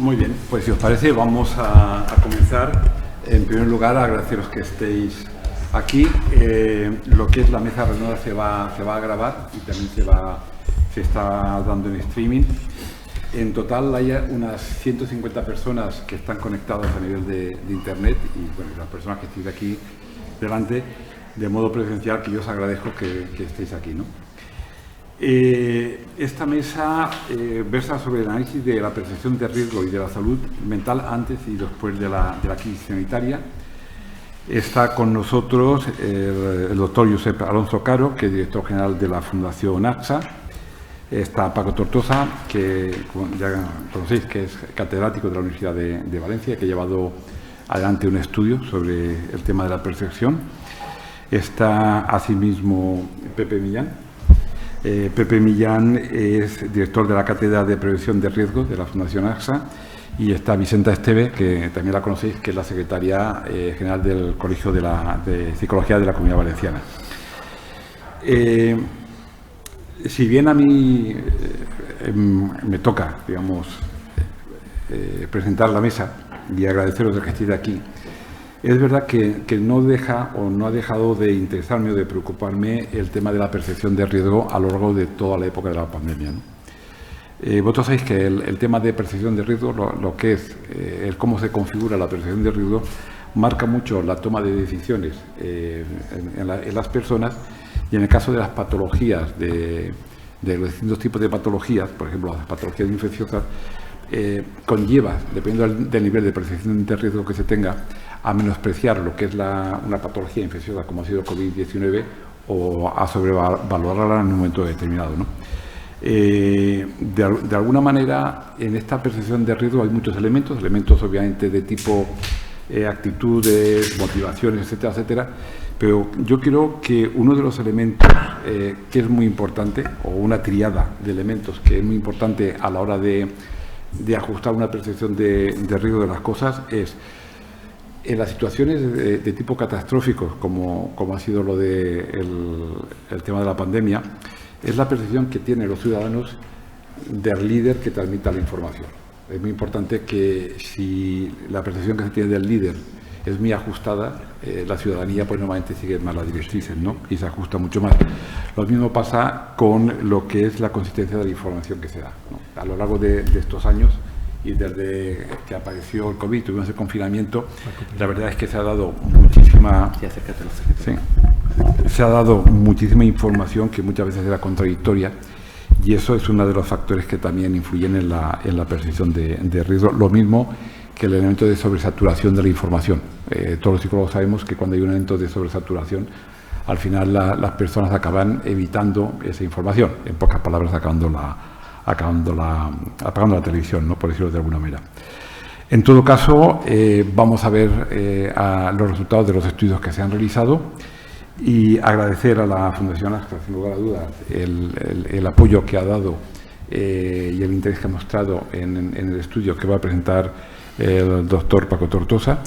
Muy bien, pues si os parece vamos a comenzar. En primer lugar, agradeceros que estéis aquí. Lo que es la mesa redonda se va a grabar y también se está dando en streaming. En total hay unas 150 personas que están conectadas a nivel de internet y bueno, las personas que estéis aquí delante de modo presencial, que yo os agradezco que estéis aquí, ¿no? Esta mesa versa sobre el análisis de la percepción de riesgo y de la salud mental antes y después de la crisis sanitaria. Está con nosotros el doctor Josep Alonso Caro, que es director general de la Fundación AXA. Está Paco Tortosa, que ya conocéis, que es catedrático de la Universidad de Valencia, que ha llevado adelante un estudio sobre el tema de la percepción. Está asimismo Pepe Millán. Pepe Millán es director de la Cátedra de Prevención de Riesgos de la Fundación AXA, y está Vicenta Esteve, que también la conocéis, que es la secretaria general del Colegio de Psicología de la Comunidad Valenciana. Si bien a mí me toca, digamos, presentar la mesa y agradeceros el que estéis aquí, es verdad que no ha dejado de interesarme o de preocuparme el tema de la percepción de riesgo a lo largo de toda la época de la pandemia, ¿no? Vosotros sabéis que el tema de percepción de riesgo, lo que es el cómo se configura la percepción de riesgo, marca mucho la toma de decisiones en las personas, y en el caso de las patologías, de los distintos tipos de patologías, por ejemplo, las patologías infecciosas, conlleva, dependiendo del nivel de percepción de riesgo que se tenga, a menospreciar lo que es una patología infecciosa como ha sido el COVID-19 o a sobrevalorarla en un momento determinado, ¿no? De alguna manera, en esta percepción de riesgo hay muchos elementos obviamente de tipo actitudes, motivaciones, etcétera, etcétera, pero yo creo que uno de los elementos que es muy importante, o una triada de elementos que es muy importante a la hora de ajustar una percepción de riesgo de las cosas, es en las situaciones de tipo catastrófico, como ha sido lo el tema de la pandemia, es la percepción que tienen los ciudadanos del líder que transmita la información. Es muy importante que si la percepción que se tiene del líder es muy ajustada, la ciudadanía pues normalmente sigue más las directrices, ¿no? Y se ajusta mucho más. Lo mismo pasa con lo que es la consistencia de la información que se da, ¿no? A lo largo de estos años y desde que apareció el COVID, tuvimos el confinamiento, la verdad es que se ha dado muchísima información que muchas veces era contradictoria, y eso es uno de los factores que también influyen en la percepción de riesgo. Lo mismo que el elemento de sobresaturación de la información. Todos los psicólogos sabemos que cuando hay un elemento de sobresaturación, al final las personas acaban evitando esa información, en pocas palabras apagando la televisión, ¿no? Por decirlo de alguna manera. En todo caso, vamos a ver los resultados de los estudios que se han realizado y agradecer a la Fundación AXA, sin lugar a dudas, el apoyo que ha dado y el interés que ha mostrado en el estudio que va a presentar el doctor Paco Tortosa.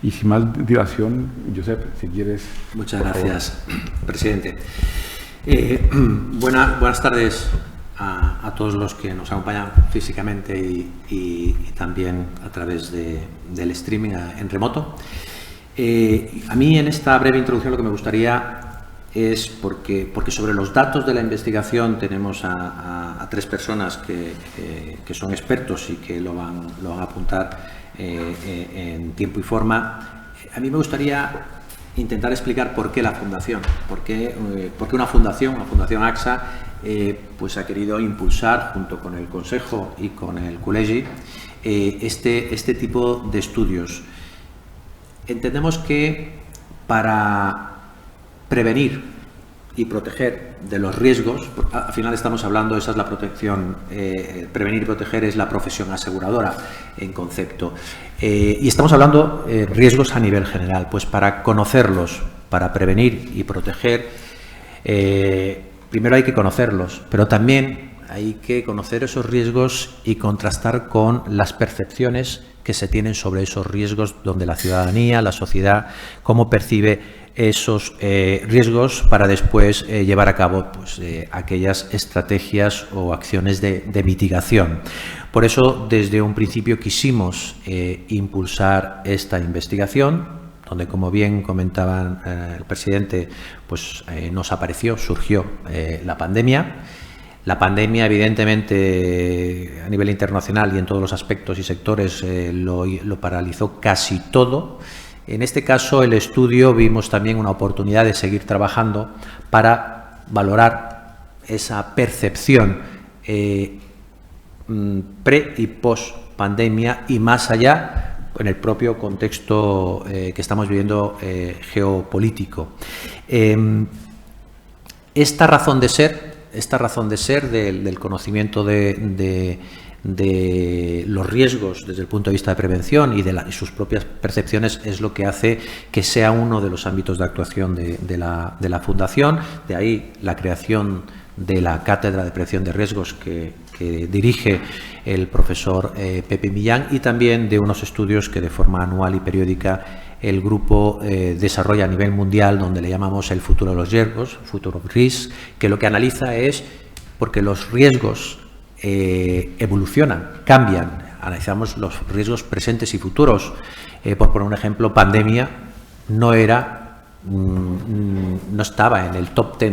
Y sin más dilación, Josep, si quieres... Muchas gracias, presidente. Buenas tardes a todos los que nos acompañan físicamente y también a través del streaming en remoto. A mí en esta breve introducción lo que me gustaría es, porque sobre los datos de la investigación tenemos a tres personas que son expertos y que lo van a apuntar en tiempo y forma. A mí me gustaría intentar explicar por qué la Fundación, por qué una Fundación AXA, pues ha querido impulsar, junto con el Consejo y con el Col·legi, este tipo de estudios. Entendemos que para prevenir y proteger de los riesgos, al final estamos hablando, esa es la protección, prevenir y proteger es la profesión aseguradora en concepto, y estamos hablando de riesgos a nivel general. Pues para conocerlos, para prevenir y proteger, primero hay que conocerlos, pero también hay que conocer esos riesgos y contrastar con las percepciones que se tienen sobre esos riesgos, donde la ciudadanía, la sociedad, cómo percibe esos riesgos para después llevar a cabo pues, aquellas estrategias o acciones de mitigación. Por eso, desde un principio quisimos impulsar esta investigación, donde, como bien comentaba el presidente, pues surgió la pandemia. La pandemia, evidentemente, a nivel internacional y en todos los aspectos y sectores, lo paralizó casi todo. En este caso, el estudio vimos también una oportunidad de seguir trabajando para valorar esa percepción pre y post pandemia y más allá en el propio contexto que estamos viviendo geopolítico. Esta razón de ser del conocimiento de los riesgos desde el punto de vista de prevención y de sus propias percepciones es lo que hace que sea uno de los ámbitos de actuación de la Fundación. De ahí la creación de la Cátedra de Prevención de Riesgos que dirige el profesor Pepe Millán, y también de unos estudios que de forma anual y periódica el grupo desarrolla a nivel mundial, donde le llamamos el futuro de los riesgos, Future of Risk, que lo que analiza es porque los riesgos evolucionan, cambian. Analizamos los riesgos presentes y futuros. Por poner un ejemplo, pandemia no estaba en el top 10,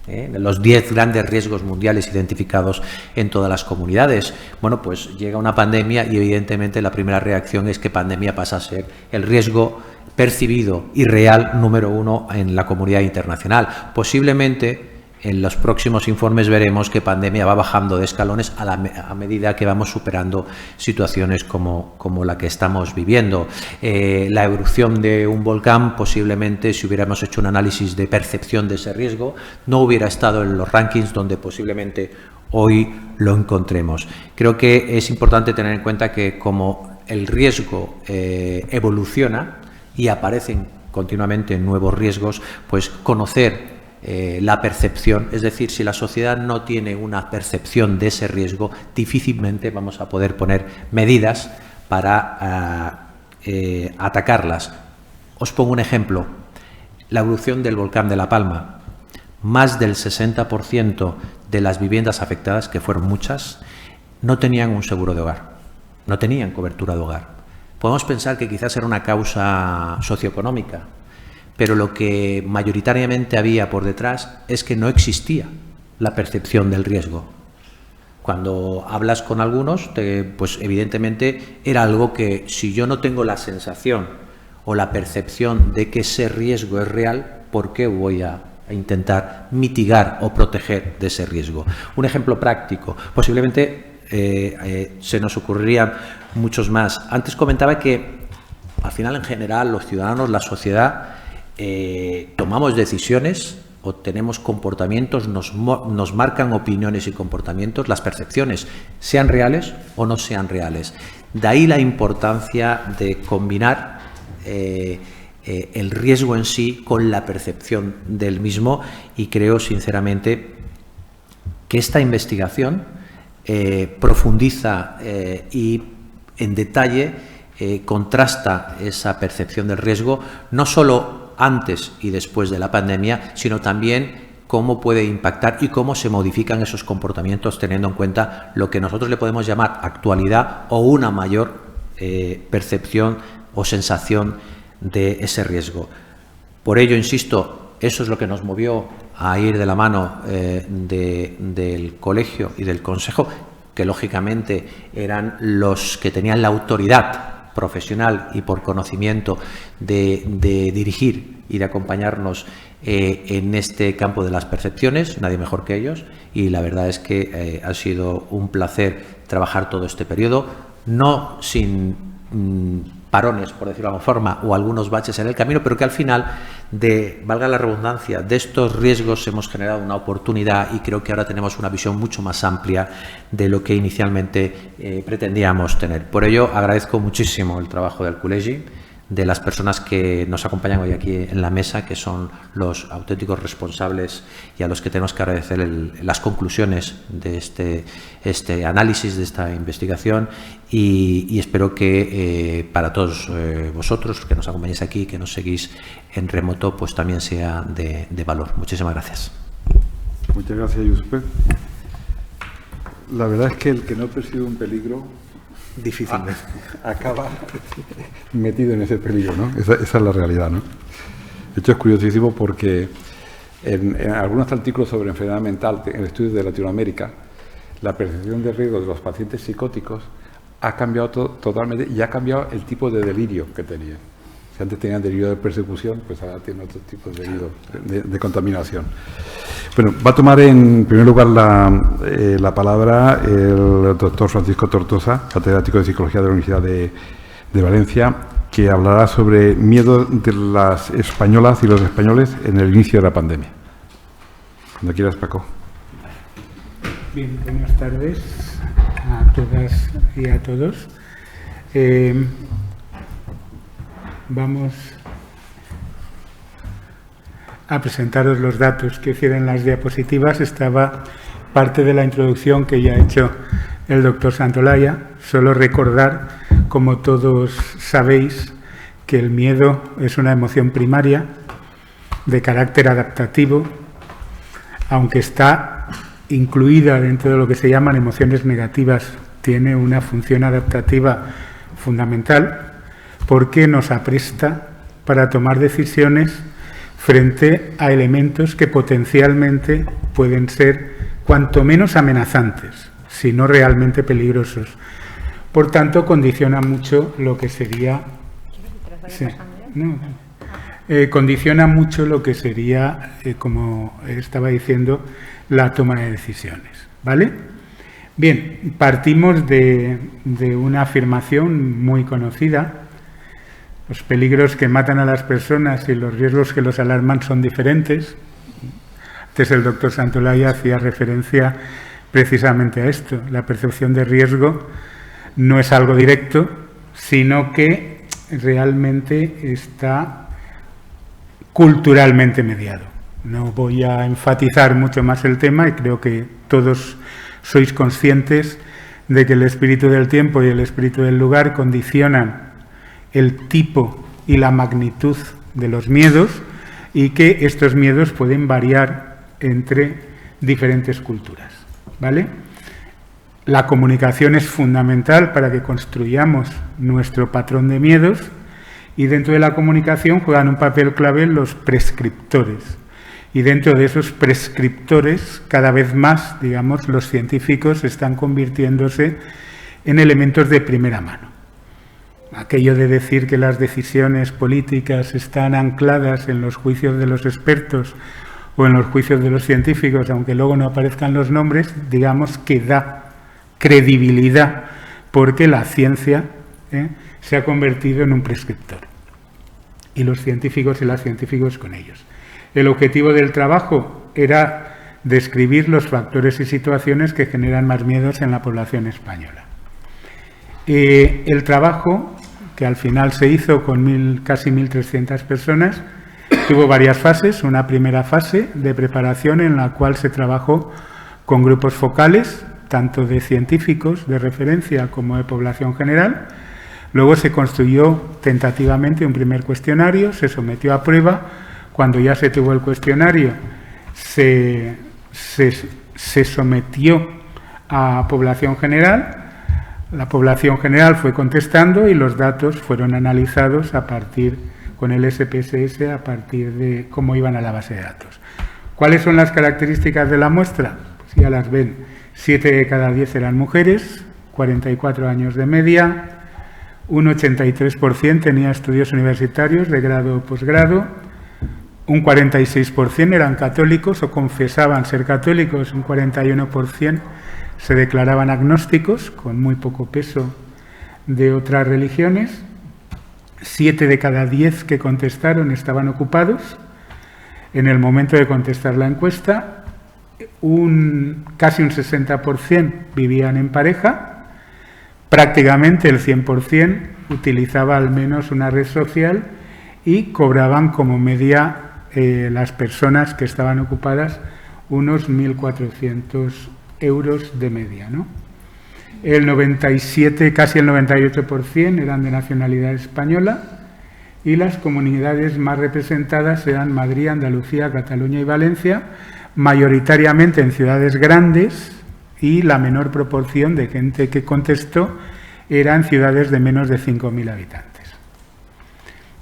en los 10 grandes riesgos mundiales identificados en todas las comunidades. Bueno, pues llega una pandemia y evidentemente la primera reacción es que pandemia pasa a ser el riesgo percibido y real número 1 en la comunidad internacional. Posiblemente en los próximos informes veremos que pandemia va bajando de escalones a medida que vamos superando situaciones como la que estamos viviendo. La erupción de un volcán, posiblemente, si hubiéramos hecho un análisis de percepción de ese riesgo, no hubiera estado en los rankings donde posiblemente hoy lo encontremos. Creo que es importante tener en cuenta que como el riesgo evoluciona y aparecen continuamente nuevos riesgos, pues conocer la percepción, es decir, si la sociedad no tiene una percepción de ese riesgo, difícilmente vamos a poder poner medidas para atacarlas. Os pongo un ejemplo: la erupción del volcán de La Palma. Más del 60% de las viviendas afectadas, que fueron muchas, no tenían un seguro de hogar, no tenían cobertura de hogar. Podemos pensar que quizás era una causa socioeconómica, pero lo que mayoritariamente había por detrás es que no existía la percepción del riesgo. Cuando hablas con algunos, pues evidentemente era algo que, si yo no tengo la sensación o la percepción de que ese riesgo es real, ¿por qué voy a intentar mitigar o proteger de ese riesgo? Un ejemplo práctico, posiblemente se nos ocurrirían muchos más. Antes comentaba que al final, en general, los ciudadanos, la sociedad, tomamos decisiones o tenemos comportamientos, nos marcan opiniones y comportamientos, las percepciones, sean reales o no sean reales. De ahí la importancia de combinar el riesgo en sí con la percepción del mismo, y creo sinceramente que esta investigación profundiza y en detalle contrasta esa percepción del riesgo, no solo antes y después de la pandemia, sino también cómo puede impactar y cómo se modifican esos comportamientos, teniendo en cuenta lo que nosotros le podemos llamar actualidad o una mayor percepción o sensación de ese riesgo. Por ello, insisto, eso es lo que nos movió a ir de la mano del colegio y del consejo, que lógicamente eran los que tenían la autoridad profesional y por conocimiento de dirigir y de acompañarnos en este campo de las percepciones, nadie mejor que ellos, y la verdad es que ha sido un placer trabajar todo este periodo, no sin parones, por decirlo de alguna forma, o algunos baches en el camino, pero que al final, valga la redundancia, de estos riesgos hemos generado una oportunidad, y creo que ahora tenemos una visión mucho más amplia de lo que inicialmente pretendíamos tener. Por ello, agradezco muchísimo el trabajo del Col·legi, de las personas que nos acompañan hoy aquí en la mesa, que son los auténticos responsables y a los que tenemos que agradecer las conclusiones de este análisis, de esta investigación, y espero que para todos vosotros que nos acompañáis aquí, que nos seguís en remoto, pues también sea de valor. Muchísimas gracias. Muchas gracias, Josep. La verdad es que el que no percibe un peligro difícilmente acaba metido en ese peligro, ¿no? Esa es la realidad, ¿no? De hecho, es curiosísimo porque en algunos artículos sobre enfermedad mental, en estudios de Latinoamérica, la percepción de riesgo de los pacientes psicóticos ha cambiado totalmente y ha cambiado el tipo de delirio que tenían. Si antes tenían delirio de persecución, pues ahora tienen otro tipo de delirio de contaminación. Bueno, va a tomar en primer lugar la palabra el doctor Francisco Tortosa, catedrático de Psicología de la Universidad de Valencia, que hablará sobre miedo de las españolas y los españoles en el inicio de la pandemia. Cuando quieras, Paco. Bien, buenas tardes a todas y a todos. Vamos a presentaros los datos que hicieron las diapositivas. Estaba parte de la introducción que ya ha hecho el doctor Santolaya. Solo recordar, como todos sabéis, que el miedo es una emoción primaria de carácter adaptativo, aunque está incluida dentro de lo que se llaman emociones negativas, tiene una función adaptativa fundamental porque nos apresta para tomar decisiones frente a elementos que potencialmente pueden ser cuanto menos amenazantes, sino realmente peligrosos. Por tanto, condiciona mucho lo que sería... Sí, condiciona mucho lo que sería, como estaba diciendo, la toma de decisiones, ¿vale? Bien, partimos de una afirmación muy conocida. Los peligros que matan a las personas y los riesgos que los alarman son diferentes. Antes el doctor Santolaya hacía referencia precisamente a esto. La percepción de riesgo no es algo directo, sino que realmente está culturalmente mediado. No voy a enfatizar mucho más el tema y creo que todos sois conscientes de que el espíritu del tiempo y el espíritu del lugar condicionan el tipo y la magnitud de los miedos y que estos miedos pueden variar entre diferentes culturas, ¿vale? La comunicación es fundamental para que construyamos nuestro patrón de miedos y dentro de la comunicación juegan un papel clave los prescriptores. Y dentro de esos prescriptores, cada vez más, digamos, los científicos están convirtiéndose en elementos de primera mano. Aquello de decir que las decisiones políticas están ancladas en los juicios de los expertos o en los juicios de los científicos, aunque luego no aparezcan los nombres, digamos que da credibilidad, porque la ciencia se ha convertido en un prescriptor. Y los científicos y las científicos con ellos. El objetivo del trabajo era describir los factores y situaciones que generan más miedos en la población española. El trabajo, que al final se hizo con casi 1.300 personas, tuvo varias fases. Una primera fase de preparación en la cual se trabajó con grupos focales, tanto de científicos de referencia como de población general. Luego se construyó tentativamente un primer cuestionario, se sometió a prueba. Cuando ya se tuvo el cuestionario, se sometió a población general. La población general fue contestando y los datos fueron analizados con el SPSS a partir de cómo iban a la base de datos. ¿Cuáles son las características de la muestra? Pues ya las ven. 7 de cada 10 eran mujeres, 44 años de media, un 83% tenía estudios universitarios de grado o posgrado, un 46% eran católicos o confesaban ser católicos, un 41% se declaraban agnósticos, con muy poco peso de otras religiones. 7 de cada 10 que contestaron estaban ocupados. En el momento de contestar la encuesta, casi un 60% vivían en pareja, prácticamente el 100% utilizaba al menos una red social y cobraban como media las personas que estaban ocupadas unos 1.400 euros de media, ¿no? El 97, casi el 98% eran de nacionalidad española y las comunidades más representadas eran Madrid, Andalucía, Cataluña y Valencia, mayoritariamente en ciudades grandes, y la menor proporción de gente que contestó era en ciudades de menos de 5.000 habitantes.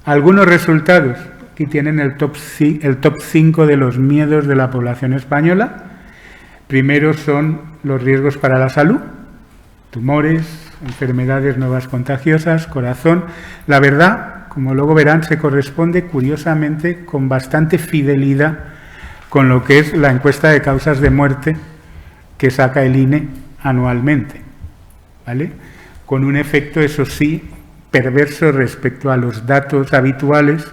Algunos resultados. Aquí tienen el top 5 de los miedos de la población española. Primero son los riesgos para la salud, tumores, enfermedades nuevas contagiosas, corazón. La verdad, como luego verán, se corresponde curiosamente con bastante fidelidad con lo que es la encuesta de causas de muerte que saca el INE anualmente, ¿vale? Con un efecto, eso sí, perverso respecto a los datos habituales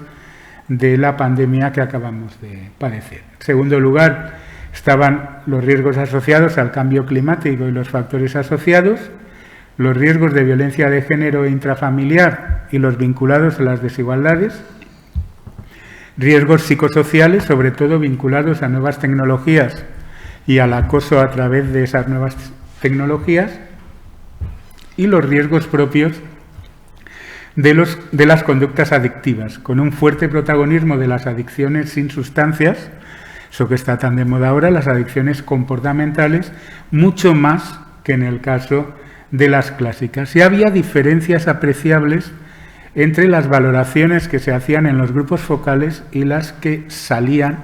de la pandemia que acabamos de padecer. En segundo lugar, estaban los riesgos asociados al cambio climático y los factores asociados, los riesgos de violencia de género e intrafamiliar y los vinculados a las desigualdades, riesgos psicosociales, sobre todo vinculados a nuevas tecnologías y al acoso a través de esas nuevas tecnologías, y los riesgos propios de las conductas adictivas, con un fuerte protagonismo de las adicciones sin sustancias, eso que está tan de moda ahora, las adicciones comportamentales, mucho más que en el caso de las clásicas. Y había diferencias apreciables entre las valoraciones que se hacían en los grupos focales y las que salían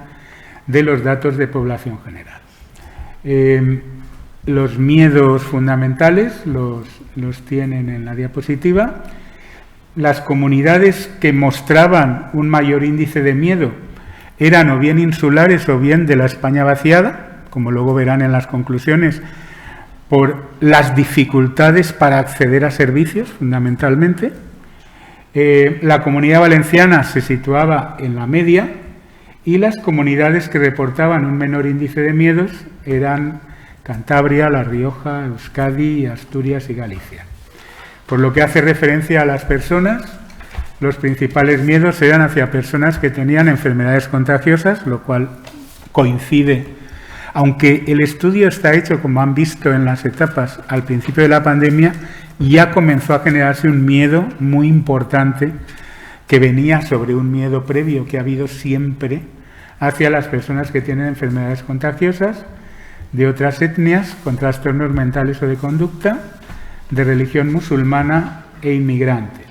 de los datos de población general. Los miedos fundamentales los tienen en la diapositiva. Las comunidades que mostraban un mayor índice de miedo eran o bien insulares o bien de la España vaciada, como luego verán en las conclusiones, por las dificultades para acceder a servicios, fundamentalmente. La Comunidad Valenciana se situaba en la media y las comunidades que reportaban un menor índice de miedos eran Cantabria, La Rioja, Euskadi, Asturias y Galicia. Por lo que hace referencia a las personas, los principales miedos eran hacia personas que tenían enfermedades contagiosas, lo cual coincide, aunque el estudio está hecho, como han visto en las etapas, al principio de la pandemia, ya comenzó a generarse un miedo muy importante que venía sobre un miedo previo que ha habido siempre hacia las personas que tienen enfermedades contagiosas, de otras etnias, con trastornos mentales o de conducta, de religión musulmana e inmigrantes.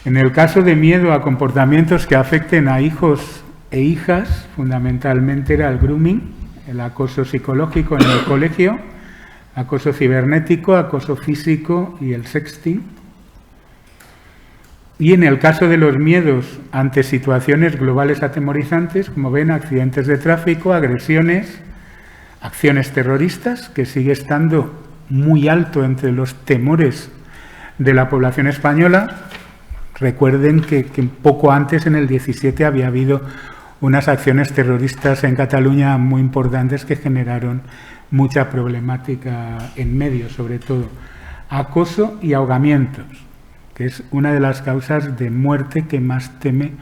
En el caso de miedo a comportamientos que afecten a hijos e hijas, fundamentalmente era el grooming, el acoso psicológico en el colegio, acoso cibernético, acoso físico y el sexting. Y en el caso de los miedos ante situaciones globales atemorizantes, como ven, accidentes de tráfico, agresiones, acciones terroristas, que sigue estando muy alto entre los temores de la población española. Recuerden que poco antes, en el 17, había habido unas acciones terroristas en Cataluña muy importantes que generaron mucha problemática en medio, sobre todo. Acoso y ahogamientos, que es una de las causas de muerte que más teme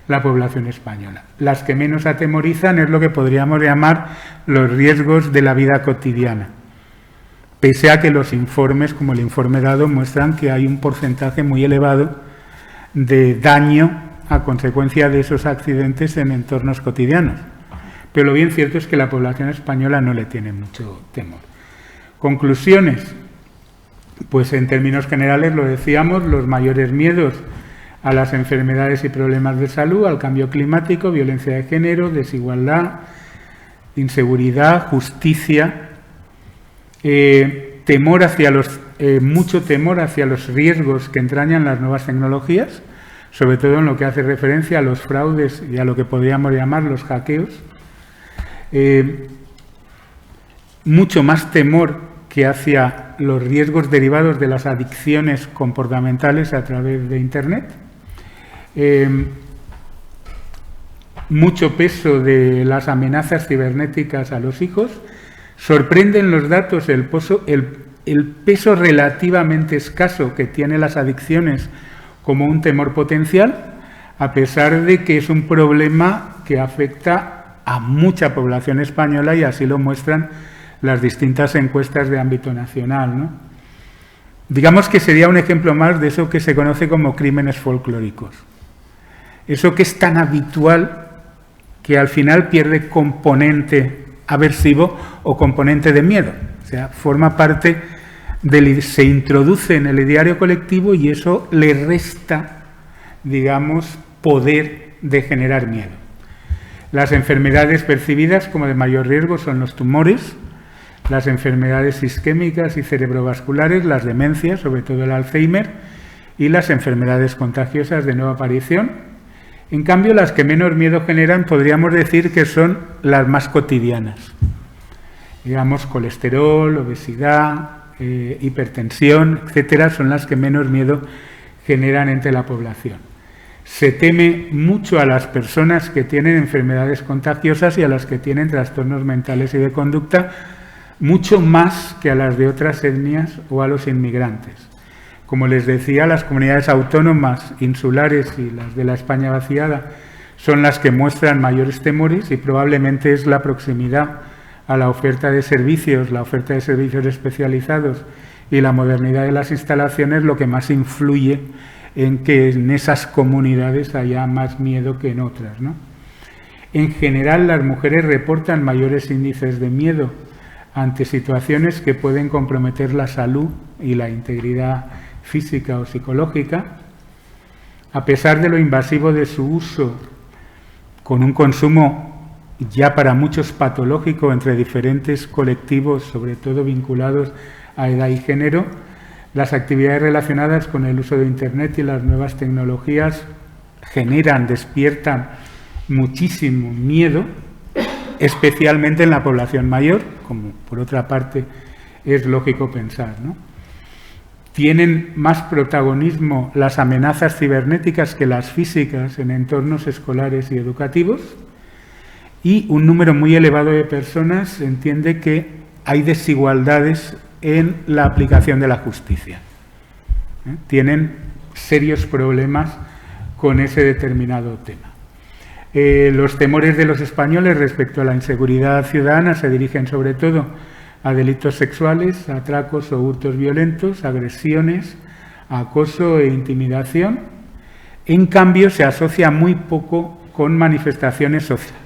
la población española. Las que menos atemorizan es lo que podríamos llamar los riesgos de la vida cotidiana, pese a que los informes, como el informe dado, muestran que hay un porcentaje muy elevado de daño a consecuencia de esos accidentes en entornos cotidianos. Pero lo bien cierto es que la población española no le tiene mucho temor. Conclusiones. Pues en términos generales, lo decíamos, los mayores miedos a las enfermedades y problemas de salud, al cambio climático, violencia de género, desigualdad, inseguridad, justicia, mucho temor hacia los riesgos que entrañan las nuevas tecnologías, sobre todo en lo que hace referencia a los fraudes y a lo que podríamos llamar los hackeos. Mucho más temor que hacia los riesgos derivados de las adicciones comportamentales a través de Internet. Mucho peso de las amenazas cibernéticas a los hijos. Sorprenden los datos el el peso relativamente escaso que tienen las adicciones como un temor potencial, a pesar de que es un problema que afecta a mucha población española y así lo muestran las distintas encuestas de ámbito nacional, ¿no? Digamos que sería un ejemplo más de eso que se conoce como crímenes folclóricos. Eso que es tan habitual que al final pierde componente aversivo o componente de miedo. O sea, forma parte se introduce en el ideario colectivo y eso le resta, digamos, poder de generar miedo. Las enfermedades percibidas como de mayor riesgo son los tumores, las enfermedades isquémicas y cerebrovasculares, las demencias, sobre todo el Alzheimer, y las enfermedades contagiosas de nueva aparición. En cambio, las que menos miedo generan podríamos decir que son las más cotidianas. Digamos, colesterol, obesidad, hipertensión, etcétera, son las que menos miedo generan entre la población. Se teme mucho a las personas que tienen enfermedades contagiosas y a las que tienen trastornos mentales y de conducta, mucho más que a las de otras etnias o a los inmigrantes. Como les decía, las comunidades autónomas, insulares y las de la España vaciada son las que muestran mayores temores y probablemente es la proximidad a la oferta de servicios especializados y la modernidad de las instalaciones lo que más influye en que en esas comunidades haya más miedo que en otras, ¿no? En general, las mujeres reportan mayores índices de miedo ante situaciones que pueden comprometer la salud y la integridad física o psicológica, a pesar de lo invasivo de su uso, con un consumo ya para muchos patológico entre diferentes colectivos, sobre todo vinculados a edad y género. Las actividades relacionadas con el uso de Internet y las nuevas tecnologías despiertan muchísimo miedo, especialmente en la población mayor, como por otra parte es lógico pensar, ¿no? Tienen más protagonismo las amenazas cibernéticas que las físicas en entornos escolares y educativos, y un número muy elevado de personas entiende que hay desigualdades en la aplicación de la justicia. Tienen serios problemas con ese determinado tema. Los temores de los españoles respecto a la inseguridad ciudadana se dirigen sobre todo a delitos sexuales, atracos o hurtos violentos, agresiones, acoso e intimidación. En cambio, se asocia muy poco con manifestaciones sociales.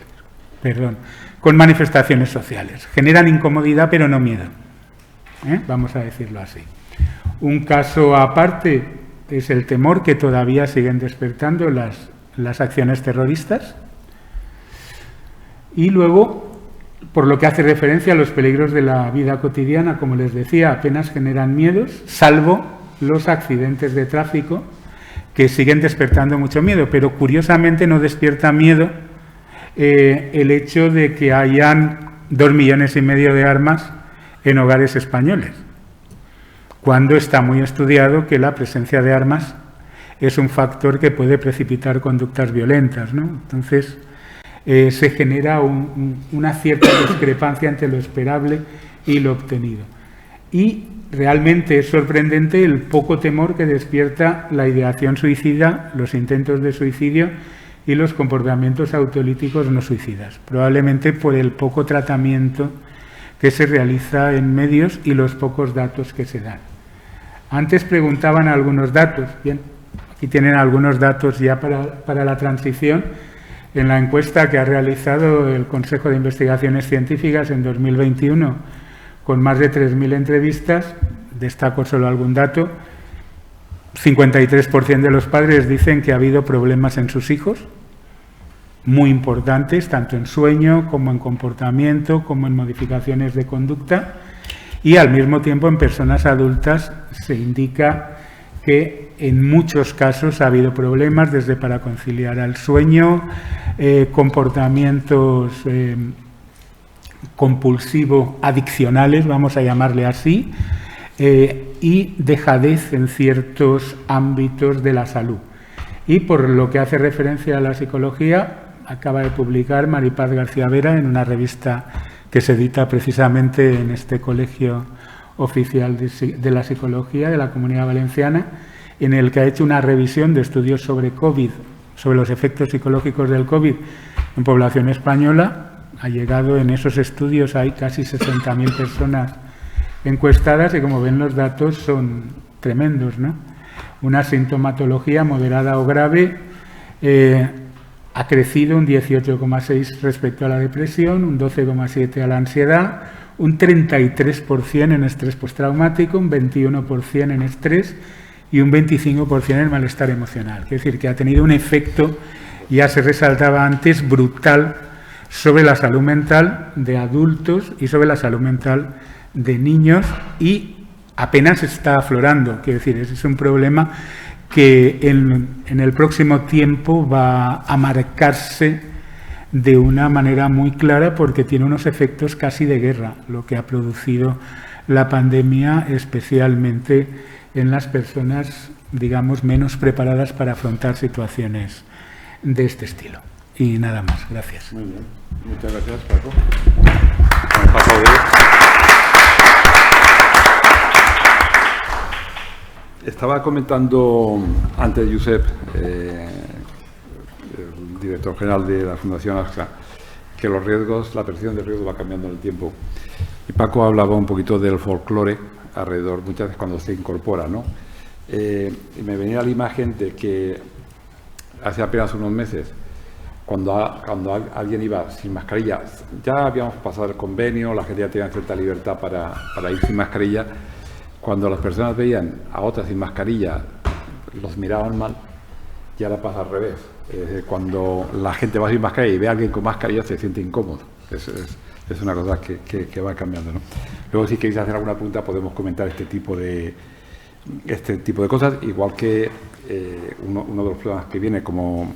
Generan incomodidad, pero no miedo. Vamos a decirlo así. Un caso aparte es el temor que todavía siguen despertando las acciones terroristas. Y luego, por lo que hace referencia a los peligros de la vida cotidiana, como les decía, apenas generan miedos, salvo los accidentes de tráfico, que siguen despertando mucho miedo, pero curiosamente no despierta miedo el hecho de que hayan 2,5 millones de armas en hogares españoles, cuando está muy estudiado que la presencia de armas es un factor que puede precipitar conductas violentas, ¿no? Entonces, se genera una cierta discrepancia entre lo esperable y lo obtenido. Y realmente es sorprendente el poco temor que despierta la ideación suicida, los intentos de suicidio y los comportamientos autolíticos no suicidas, probablemente por el poco tratamiento que se realiza en medios y los pocos datos que se dan. Antes preguntaban algunos datos. Bien, aquí tienen algunos datos ya para la transición. En la encuesta que ha realizado el Consejo de Investigaciones Científicas en 2021, con más de 3.000 entrevistas, destaco solo algún dato, 53% de los padres dicen que ha habido problemas en sus hijos, muy importantes, tanto en sueño como en comportamiento, como en modificaciones de conducta, y al mismo tiempo en personas adultas se indica que en muchos casos ha habido problemas desde para conciliar al sueño, comportamientos compulsivo adiccionales, vamos a llamarle así, y dejadez en ciertos ámbitos de la salud. Y por lo que hace referencia a la psicología, acaba de publicar Maripaz García Vera en una revista que se edita precisamente en este colegio Oficial de la Psicología de la Comunidad Valenciana, en el que ha hecho una revisión de estudios sobre COVID, sobre los efectos psicológicos del COVID en población española. Ha llegado en esos estudios, hay casi 60.000 personas encuestadas y, como ven, los datos son tremendos, ¿no? Una sintomatología moderada o grave ha crecido un 18,6% respecto a la depresión, un 12,7% a la ansiedad, un 33% en estrés postraumático, un 21% en estrés y un 25% en malestar emocional. Es decir, que ha tenido un efecto, ya se resaltaba antes, brutal sobre la salud mental de adultos y sobre la salud mental de niños, y apenas está aflorando. Quiero decir, ese es un problema que en el próximo tiempo va a marcarse de una manera muy clara, porque tiene unos efectos casi de guerra, lo que ha producido la pandemia, especialmente en las personas, digamos, menos preparadas para afrontar situaciones de este estilo. Y nada más. Gracias. Muy bien. Muchas gracias, Paco. Estaba comentando antes Josep, el director general de la Fundación AXA, que los riesgos, la percepción de riesgo va cambiando en el tiempo. Y Paco hablaba un poquito del folclore alrededor, muchas veces cuando se incorpora, ¿no? Y me venía la imagen de que hace apenas unos meses, cuando alguien iba sin mascarilla, ya habíamos pasado el convenio, la gente ya tenía cierta libertad para ir sin mascarilla. Cuando las personas veían a otras sin mascarilla, los miraban mal, y ahora pasa al revés. Cuando la gente va sin mascarilla y ve a alguien con mascarilla, se siente incómodo. Es una cosa que va cambiando, ¿no? Luego, si queréis hacer alguna pregunta, podemos comentar este tipo de cosas, igual que uno de los problemas que viene como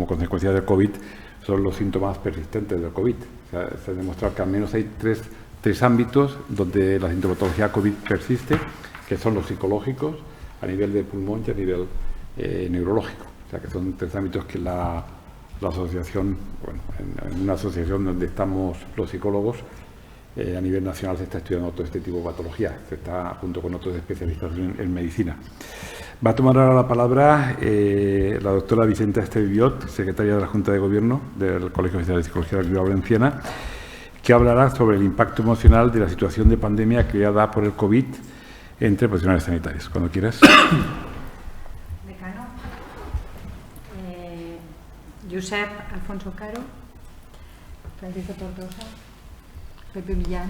consecuencia del COVID son los síntomas persistentes del COVID. O sea, se ha demostrado que al menos hay tres ámbitos donde la sintomatología COVID persiste, que son los psicológicos, a nivel de pulmón y a nivel neurológico. O sea, que son tres ámbitos que la asociación, bueno, en una asociación donde estamos los psicólogos, a nivel nacional se está estudiando todo este tipo de patología, se está junto con otros especialistas en medicina. Va a tomar ahora la palabra la doctora Vicenta Esteviot, secretaria de la Junta de Gobierno del Colegio Oficial de Psicología de la Comunidad Valenciana, que hablará sobre el impacto emocional de la situación de pandemia creada por el COVID entre profesionales sanitarios. Cuando quieras. Decano, Josep Alfonso Caro, Francisco Tortosa, Pepe Millán,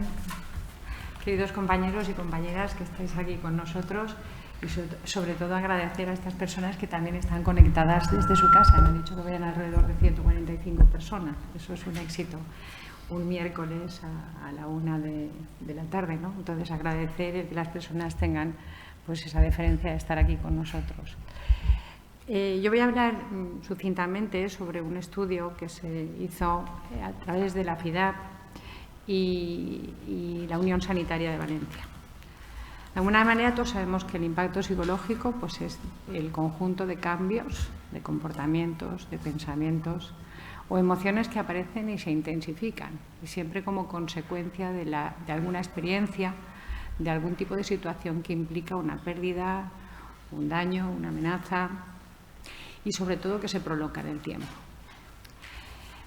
queridos compañeros y compañeras que estáis aquí con nosotros, y sobre todo agradecer a estas personas que también están conectadas desde su casa. Me han dicho que vayan alrededor de 145 personas. Eso es un éxito. Un miércoles a la 1 de la tarde, ¿no? Entonces, agradecer el que las personas tengan pues esa deferencia de estar aquí con nosotros. Yo voy a hablar sucintamente sobre un estudio que se hizo a través de la FIDAP y la Unión Sanitaria de Valencia. De alguna manera, todos sabemos que el impacto psicológico pues, es el conjunto de cambios, de comportamientos, de pensamientos o emociones que aparecen y se intensifican, y siempre como consecuencia de alguna experiencia, de algún tipo de situación que implica una pérdida, un daño, una amenaza, y sobre todo que se prolonga en el tiempo.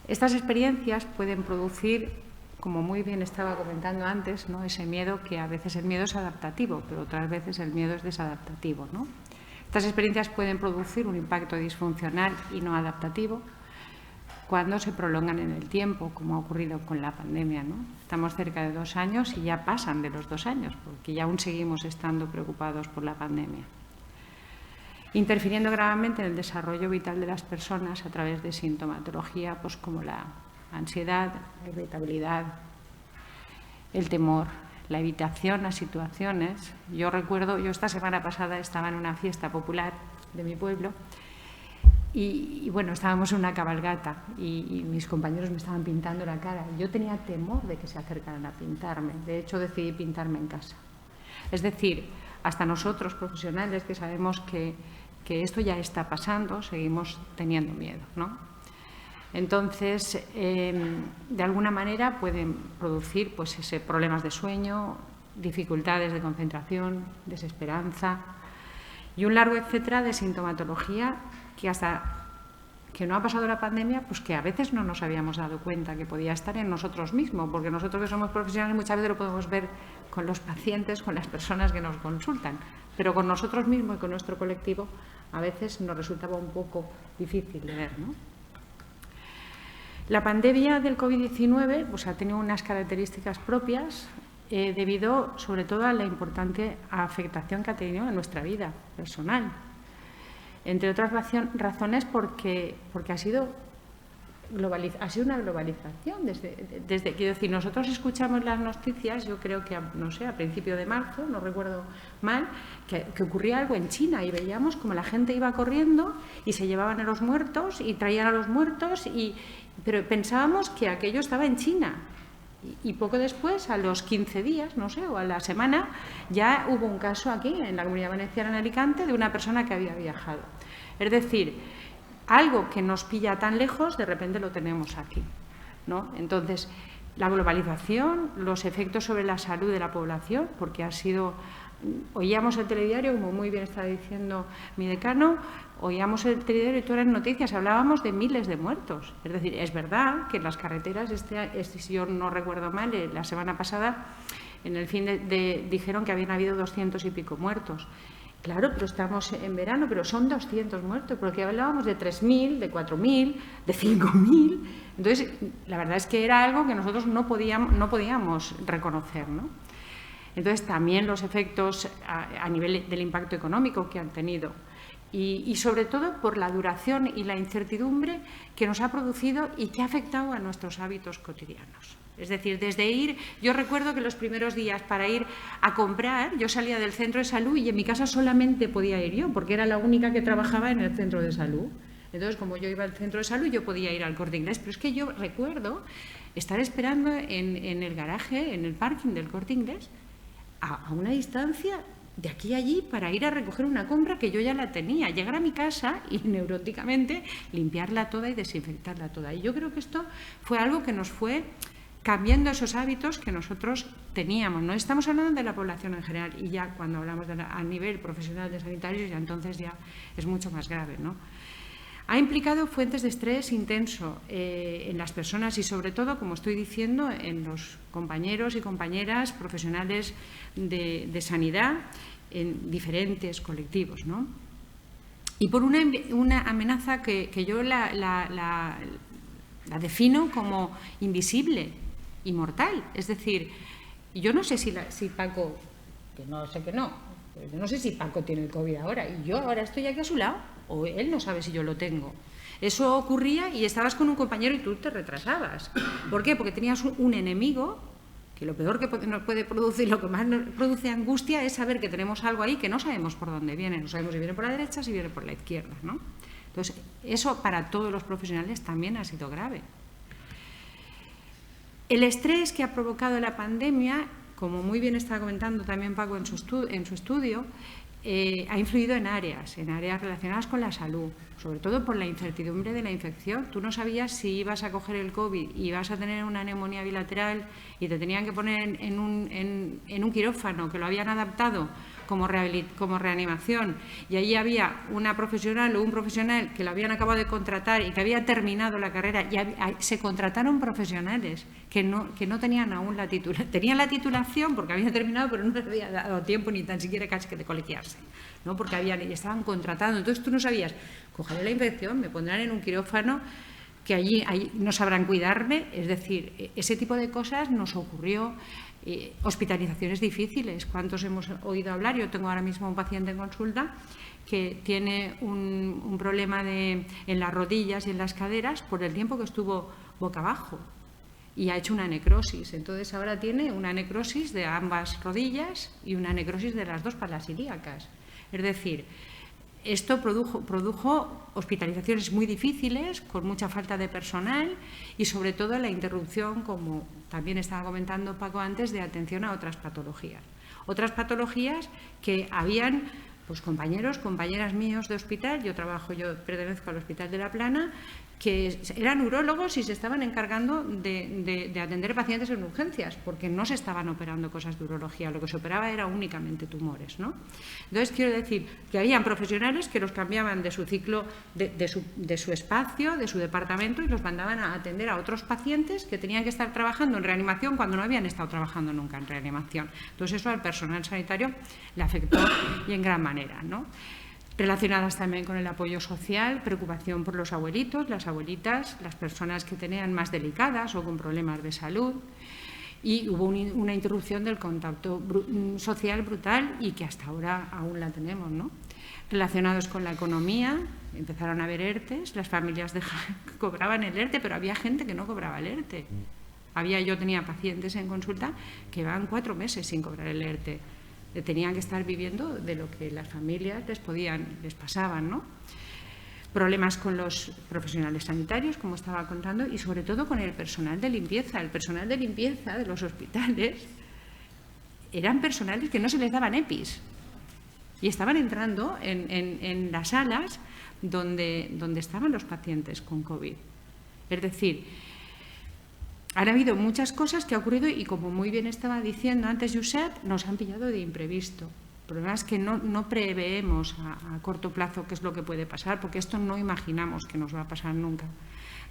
Estas experiencias pueden producir, como muy bien estaba comentando antes, ¿no? Ese miedo, que a veces el miedo es adaptativo, pero otras veces el miedo es desadaptativo, ¿no? Estas experiencias pueden producir un impacto disfuncional y no adaptativo cuando se prolongan en el tiempo, como ha ocurrido con la pandemia, ¿no? Estamos cerca de 2 años y ya pasan de los 2 años, porque ya aún seguimos estando preocupados por la pandemia. Interfiriendo gravemente en el desarrollo vital de las personas a través de sintomatología, pues como la ansiedad, la irritabilidad, el temor, la evitación a situaciones. Yo recuerdo, yo esta semana pasada estaba en una fiesta popular de mi pueblo y bueno, estábamos en una cabalgata y mis compañeros me estaban pintando la cara. Yo tenía temor de que se acercaran a pintarme. De hecho, decidí pintarme en casa. Es decir, hasta nosotros, profesionales, que sabemos que esto ya está pasando, seguimos teniendo miedo, ¿no? Entonces, de alguna manera pueden producir pues, problemas de sueño, dificultades de concentración, desesperanza y un largo etcétera de sintomatología que hasta que no ha pasado la pandemia, pues que a veces no nos habíamos dado cuenta que podía estar en nosotros mismos, porque nosotros que somos profesionales muchas veces lo podemos ver con los pacientes, con las personas que nos consultan, pero con nosotros mismos y con nuestro colectivo a veces nos resultaba un poco difícil de ver, ¿no? La pandemia del COVID-19 pues, ha tenido unas características propias debido sobre todo a la importante afectación que ha tenido en nuestra vida personal. Entre otras razones porque ha sido una globalización. Quiero decir, nosotros escuchamos las noticias, yo creo que, no sé, a principio de marzo, no recuerdo mal, que ocurría algo en China y veíamos como la gente iba corriendo y se llevaban a los muertos y traían a los muertos, pero pensábamos que aquello estaba en China. Y poco después, a los 15 días, no sé, o a la semana, ya hubo un caso aquí, en la Comunidad Valenciana, en Alicante, de una persona que había viajado. Es decir, algo que nos pilla tan lejos, de repente lo tenemos aquí, ¿no? Entonces, la globalización, los efectos sobre la salud de la población, porque ha sido... Oíamos el telediario, como muy bien está diciendo mi decano, oíamos el telediario y todas las noticias, hablábamos de miles de muertos. Es decir, es verdad que en las carreteras, si yo no recuerdo mal, la semana pasada, en el fin dijeron que habían habido 200 y pico muertos. Claro, pero estamos en verano, pero son 200 muertos, porque hablábamos de 3.000, de 4.000, de 5.000. Entonces, la verdad es que era algo que nosotros no podíamos reconocer, ¿no? Entonces, también los efectos a nivel del impacto económico que han tenido y sobre todo por la duración y la incertidumbre que nos ha producido y que ha afectado a nuestros hábitos cotidianos. Es decir, yo recuerdo que los primeros días para ir a comprar, yo salía del centro de salud y en mi casa solamente podía ir yo, porque era la única que trabajaba en el centro de salud. Entonces, como yo iba al centro de salud, yo podía ir al Corte Inglés, pero es que yo recuerdo estar esperando en el garaje, en el parking del Corte Inglés, a una distancia de aquí a allí para ir a recoger una compra que yo ya la tenía, llegar a mi casa y neuróticamente limpiarla toda y desinfectarla toda. Y yo creo que esto fue algo que nos fue cambiando esos hábitos que nosotros teníamos. No estamos hablando de la población en general y ya cuando hablamos a nivel profesional de sanitarios, ya entonces ya es mucho más grave, ¿no? Ha implicado fuentes de estrés intenso en las personas y sobre todo, como estoy diciendo, en los compañeros y compañeras profesionales de sanidad en diferentes colectivos, ¿no? Y por una amenaza que yo la defino como invisible y mortal. Es decir, yo no sé si Paco, que no sé que no, yo no sé si Paco tiene el COVID ahora y yo ahora estoy aquí a su lado o él no sabe si yo lo tengo. Eso ocurría y estabas con un compañero y tú te retrasabas. ¿Por qué? Porque tenías un enemigo que lo peor que nos puede producir, lo que más nos produce angustia es saber que tenemos algo ahí que no sabemos por dónde viene. No sabemos si viene por la derecha, si viene por la izquierda, ¿no? Entonces, eso para todos los profesionales también ha sido grave. El estrés que ha provocado la pandemia, como muy bien estaba comentando también Paco en su estudio, ha influido en áreas relacionadas con la salud, sobre todo por la incertidumbre de la infección. Tú no sabías si ibas a coger el COVID y ibas a tener una neumonía bilateral y te tenían que poner en un quirófano que lo habían adaptado como reanimación y allí había una profesional o un profesional que lo habían acabado de contratar y que había terminado la carrera y se contrataron profesionales que no tenían aún la titulación. Tenían la titulación porque habían terminado, pero no les había dado tiempo ni tan siquiera casi que de colegiarse, ¿no? Porque estaban contratando. Entonces tú no sabías, cogeré la infección, me pondrán en un quirófano que allí no sabrán cuidarme. Es decir, ese tipo de cosas nos ocurrió. Hospitalizaciones difíciles. ¿Cuántos hemos oído hablar? Yo tengo ahora mismo un paciente en consulta que tiene un problema en las rodillas y en las caderas por el tiempo que estuvo boca abajo y ha hecho una necrosis. Entonces ahora tiene una necrosis de ambas rodillas y una necrosis de las dos palas ilíacas. Es decir, esto produjo hospitalizaciones muy difíciles, con mucha falta de personal y sobre todo la interrupción, como también estaba comentando Paco antes, de atención a otras patologías. Otras patologías que habían compañeras míos de hospital, yo pertenezco al Hospital de La Plana, que eran urólogos y se estaban encargando de atender pacientes en urgencias, porque no se estaban operando cosas de urología, lo que se operaba era únicamente tumores, ¿no? Entonces, quiero decir que habían profesionales que los cambiaban de su ciclo, de su espacio, de su departamento, y los mandaban a atender a otros pacientes que tenían que estar trabajando en reanimación cuando no habían estado trabajando nunca en reanimación. Entonces, eso al personal sanitario le afectó y en gran manera, ¿no? Relacionadas también con el apoyo social, preocupación por los abuelitos, las abuelitas, las personas que tenían más delicadas o con problemas de salud, y hubo una interrupción del contacto social brutal y que hasta ahora aún la tenemos, ¿no? Relacionados con la economía, empezaron a haber ERTEs, las familias cobraban el ERTE, pero había gente que no cobraba el ERTE. Yo tenía pacientes en consulta que van 4 meses sin cobrar el ERTE. Tenían que estar viviendo de lo que las familias les pasaban, ¿no? Problemas con los profesionales sanitarios, como estaba contando, y sobre todo con el personal de limpieza. El personal de limpieza de los hospitales eran personales que no se les daban EPIs y estaban entrando en las salas donde estaban los pacientes con COVID. Es decir, han habido muchas cosas que han ocurrido y, como muy bien estaba diciendo antes Josep, nos han pillado de imprevisto. El problema es que no preveemos a corto plazo qué es lo que puede pasar, porque esto no imaginamos que nos va a pasar nunca.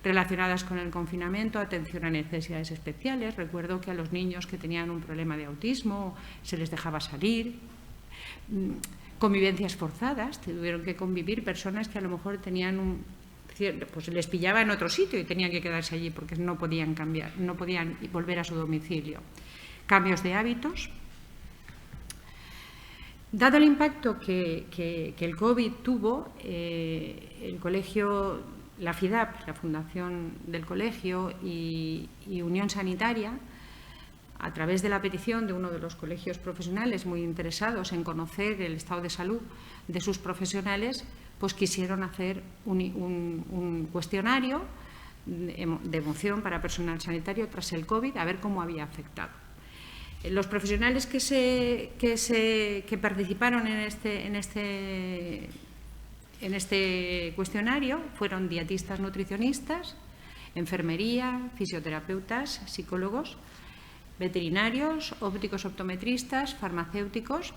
Relacionadas con el confinamiento, atención a necesidades especiales. Recuerdo que a los niños que tenían un problema de autismo se les dejaba salir. Convivencias forzadas, tuvieron que convivir personas que a lo mejor tenían pues les pillaba en otro sitio y tenían que quedarse allí porque no podían cambiar, no podían volver a su domicilio. Cambios de hábitos. Dado el impacto que el COVID tuvo, el colegio, la FIDAP, la Fundación del Colegio y Unión Sanitaria, a través de la petición de uno de los colegios profesionales muy interesados en conocer el estado de salud de sus profesionales, pues quisieron hacer un cuestionario de emoción para personal sanitario tras el COVID, a ver cómo había afectado. Los profesionales que participaron en este cuestionario fueron dietistas, nutricionistas, enfermería, fisioterapeutas, psicólogos, veterinarios, ópticos, optometristas, farmacéuticos,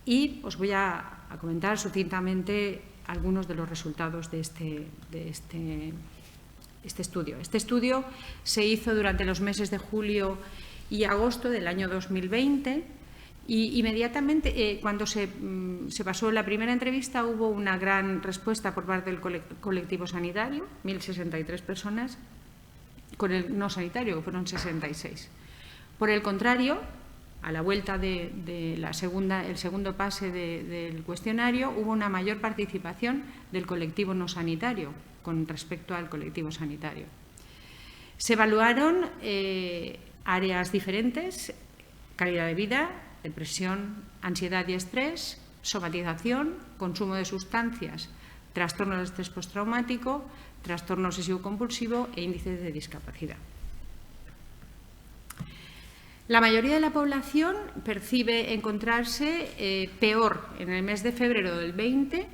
y os voy a comentar sucintamente algunos de los resultados de este estudio. Este estudio se hizo durante los meses de julio y agosto del año 2020 y inmediatamente cuando se pasó la primera entrevista hubo una gran respuesta por parte del colectivo sanitario, 1.063 personas, con el no sanitario, que fueron 66. Por el contrario, a la vuelta de el segundo pase del cuestionario, hubo una mayor participación del colectivo no sanitario con respecto al colectivo sanitario. Se evaluaron áreas diferentes: calidad de vida, depresión, ansiedad y estrés, somatización, consumo de sustancias, trastorno de estrés postraumático, trastorno obsesivo-compulsivo e índice de discapacidad. La mayoría de la población percibe encontrarse peor en el mes de febrero del 20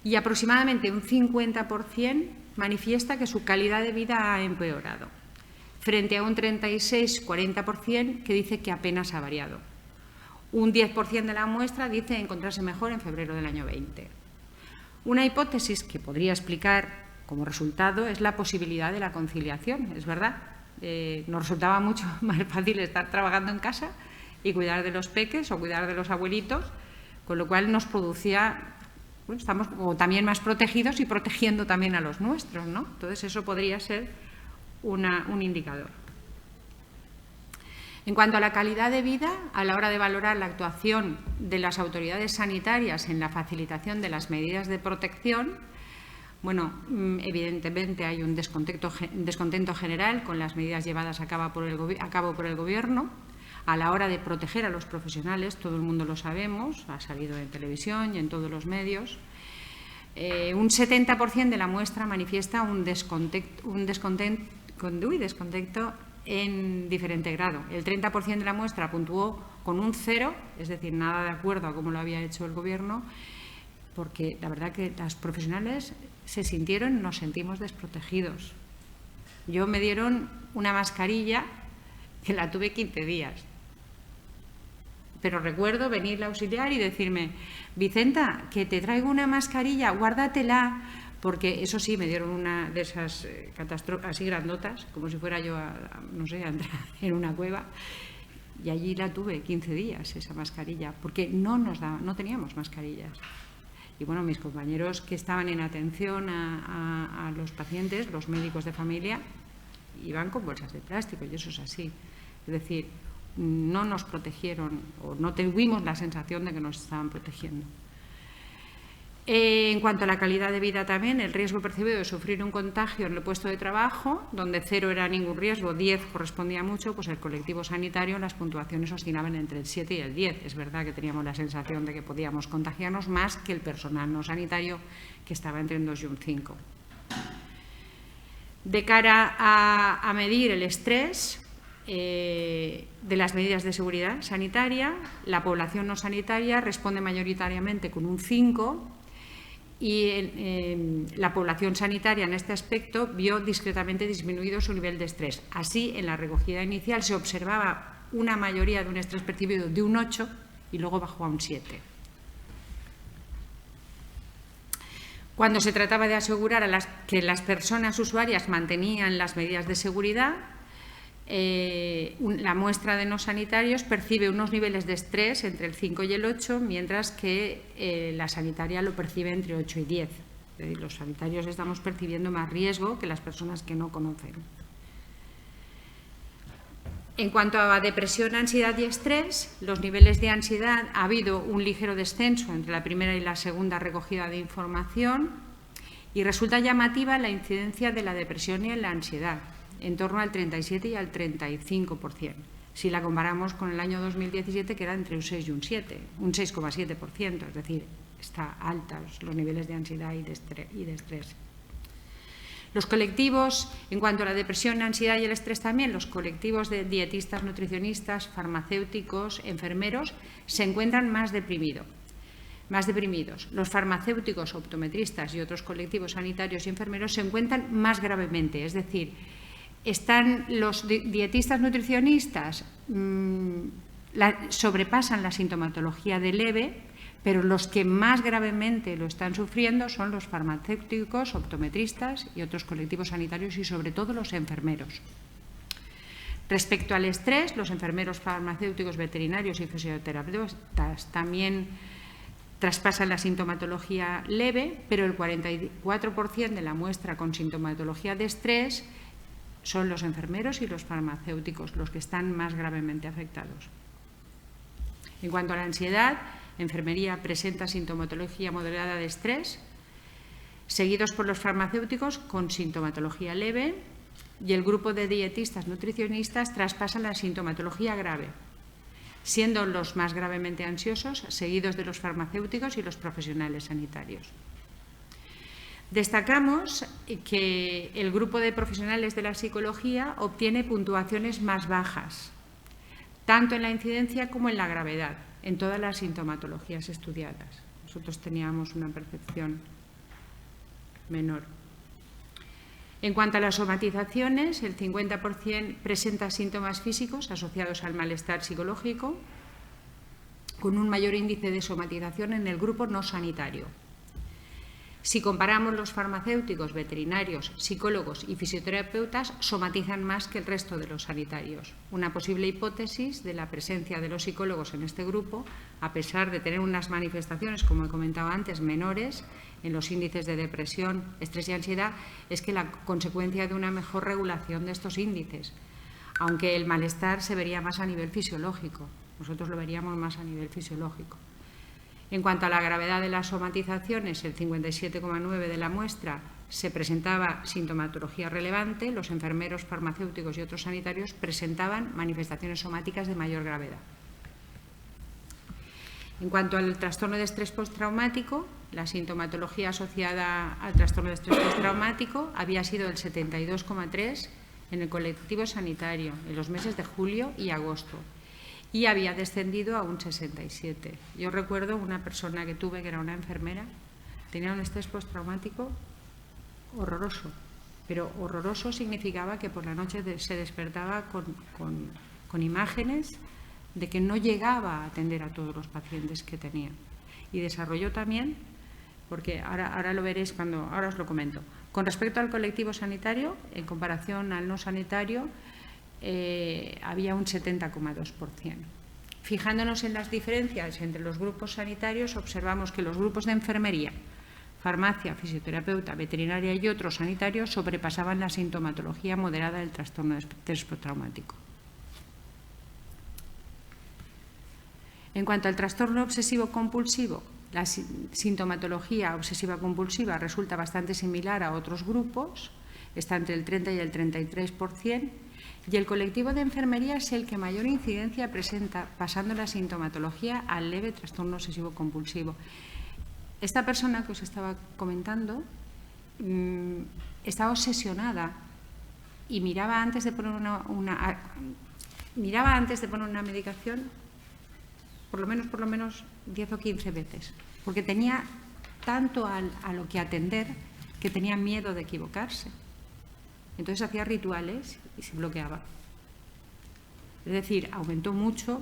y aproximadamente un 50% manifiesta que su calidad de vida ha empeorado, frente a un 36-40% que dice que apenas ha variado. Un 10% de la muestra dice encontrarse mejor en febrero del año 20. Una hipótesis que podría explicar como resultado es la posibilidad de la conciliación, es verdad. Nos resultaba mucho más fácil estar trabajando en casa y cuidar de los peques o cuidar de los abuelitos, con lo cual nos producía, bueno, estamos también más protegidos y protegiendo también a los nuestros, ¿no? Entonces eso podría ser un indicador. En cuanto a la calidad de vida, a la hora de valorar la actuación de las autoridades sanitarias en la facilitación de las medidas de protección, bueno, evidentemente hay un descontento general con las medidas llevadas a cabo por el Gobierno. A la hora de proteger a los profesionales, todo el mundo lo sabemos, ha salido en televisión y en todos los medios. Un 70% de la muestra manifiesta un descontento en diferente grado. El 30% de la muestra puntuó con un 0, es decir, nada de acuerdo a cómo lo había hecho el Gobierno, porque la verdad que las profesionales se sintieron, nos sentimos desprotegidos. Yo me dieron una mascarilla que la tuve 15 días. Pero recuerdo venir la auxiliar y decirme, Vicenta, que te traigo una mascarilla, guárdatela, porque eso sí, me dieron una de esas catástrofes así grandotas, como si fuera yo, no sé, a entrar en una cueva, y allí la tuve 15 días, esa mascarilla, porque no teníamos mascarillas. Y bueno, mis compañeros que estaban en atención a los pacientes, los médicos de familia, iban con bolsas de plástico, y eso es así. Es decir, no nos protegieron o no tuvimos la sensación de que nos estaban protegiendo. En cuanto a la calidad de vida también, el riesgo percibido de sufrir un contagio en el puesto de trabajo, donde 0 era ningún riesgo, 10 correspondía mucho, pues el colectivo sanitario las puntuaciones oscilaban entre el 7 y el 10. Es verdad que teníamos la sensación de que podíamos contagiarnos más que el personal no sanitario, que estaba entre un 2 y un 5. De cara a medir el estrés de las medidas de seguridad sanitaria, la población no sanitaria responde mayoritariamente con un 5 y la población sanitaria en este aspecto vio discretamente disminuido su nivel de estrés. Así, en la recogida inicial se observaba una mayoría de un estrés percibido de un 8 y luego bajó a un 7. Cuando se trataba de asegurar que las personas usuarias mantenían las medidas de seguridad, la muestra de no sanitarios percibe unos niveles de estrés entre el 5 y el 8, mientras que la sanitaria lo percibe entre 8 y 10. Es decir, los sanitarios estamos percibiendo más riesgo que las personas que no conocen. En cuanto a depresión, ansiedad y estrés, los niveles de ansiedad ha habido un ligero descenso entre la primera y la segunda recogida de información y resulta llamativa la incidencia de la depresión y la ansiedad, en torno al 37 y al 35%, si la comparamos con el año 2017, que era entre un 6 y un 7, un 6,7%, es decir, está altos los niveles de ansiedad y de estrés. Los colectivos, en cuanto a la depresión, la ansiedad y el estrés también, los colectivos de dietistas, nutricionistas, farmacéuticos, enfermeros, se encuentran más deprimidos. Los farmacéuticos, optometristas y otros colectivos sanitarios y enfermeros se encuentran más gravemente, es decir, están los dietistas nutricionistas, sobrepasan la sintomatología de leve, pero los que más gravemente lo están sufriendo son los farmacéuticos, optometristas y otros colectivos sanitarios y sobre todo los enfermeros. Respecto al estrés, los enfermeros, farmacéuticos, veterinarios y fisioterapeutas también traspasan la sintomatología leve, pero el 44% de la muestra con sintomatología de estrés son los enfermeros y los farmacéuticos los que están más gravemente afectados. En cuanto a la ansiedad, enfermería presenta sintomatología moderada de estrés, seguidos por los farmacéuticos con sintomatología leve, y el grupo de dietistas nutricionistas traspasan la sintomatología grave, siendo los más gravemente ansiosos, seguidos de los farmacéuticos y los profesionales sanitarios. Destacamos que el grupo de profesionales de la psicología obtiene puntuaciones más bajas, tanto en la incidencia como en la gravedad, en todas las sintomatologías estudiadas. Nosotros teníamos una percepción menor. En cuanto a las somatizaciones, el 50% presenta síntomas físicos asociados al malestar psicológico, con un mayor índice de somatización en el grupo no sanitario. Si comparamos, los farmacéuticos, veterinarios, psicólogos y fisioterapeutas somatizan más que el resto de los sanitarios. Una posible hipótesis de la presencia de los psicólogos en este grupo, a pesar de tener unas manifestaciones, como he comentado antes, menores en los índices de depresión, estrés y ansiedad, es que la consecuencia de una mejor regulación de estos índices, aunque el malestar se vería más a nivel fisiológico. Nosotros lo veríamos más a nivel fisiológico. En cuanto a la gravedad de las somatizaciones, el 57,9% de la muestra se presentaba sintomatología relevante, los enfermeros, farmacéuticos y otros sanitarios presentaban manifestaciones somáticas de mayor gravedad. En cuanto al trastorno de estrés postraumático, la sintomatología asociada al trastorno de estrés postraumático había sido el 72,3% en el colectivo sanitario en los meses de julio y agosto, y había descendido a un 67%. Yo recuerdo una persona que tuve, que era una enfermera, tenía un estrés postraumático horroroso. Pero horroroso significaba que por la noche se despertaba con imágenes de que no llegaba a atender a todos los pacientes que tenía. Y desarrolló también, porque ahora lo veréis ahora os lo comento, con respecto al colectivo sanitario, en comparación al no sanitario, había un 70,2%. Fijándonos en las diferencias entre los grupos sanitarios, observamos que los grupos de enfermería, farmacia, fisioterapeuta, veterinaria y otros sanitarios sobrepasaban la sintomatología moderada del trastorno de estrés postraumático. En cuanto al trastorno obsesivo-compulsivo, la sintomatología obsesiva-compulsiva resulta bastante similar a otros grupos, está entre el 30 y el 33%, y el colectivo de enfermería es el que mayor incidencia presenta, pasando la sintomatología al leve trastorno obsesivo-compulsivo. Esta persona que os estaba comentando estaba obsesionada y miraba antes de poner una medicación por lo menos 10 o 15 veces, porque tenía tanto a lo que atender que tenía miedo de equivocarse. Entonces hacía rituales y se bloqueaba. Es decir, aumentó mucho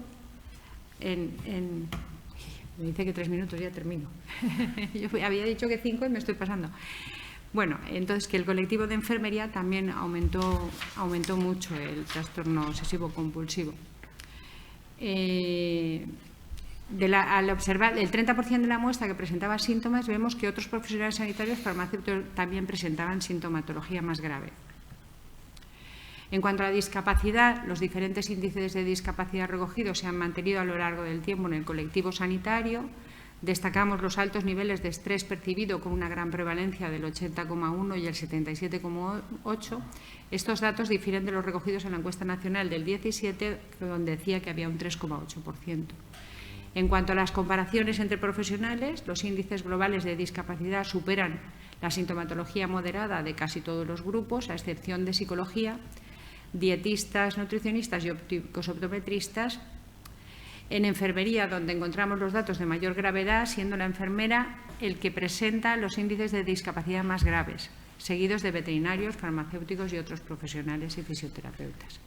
me dice que 3 minutos, ya termino. Yo había dicho que 5 y me estoy pasando. Bueno, entonces que el colectivo de enfermería también aumentó mucho el trastorno obsesivo-compulsivo. Al observar el 30% de la muestra que presentaba síntomas, vemos que otros profesionales sanitarios farmacéuticos también presentaban sintomatología más grave. En cuanto a la discapacidad, los diferentes índices de discapacidad recogidos se han mantenido a lo largo del tiempo en el colectivo sanitario. Destacamos los altos niveles de estrés percibido con una gran prevalencia del 80,1 y el 77,8. Estos datos difieren de los recogidos en la encuesta nacional del 17, donde decía que había un 3,8%. En cuanto a las comparaciones entre profesionales, los índices globales de discapacidad superan la sintomatología moderada de casi todos los grupos, a excepción de psicología, dietistas, nutricionistas y ópticos optometristas. En enfermería, donde encontramos los datos de mayor gravedad, siendo la enfermera el que presenta los índices de discapacidad más graves, seguidos de veterinarios, farmacéuticos y otros profesionales y fisioterapeutas.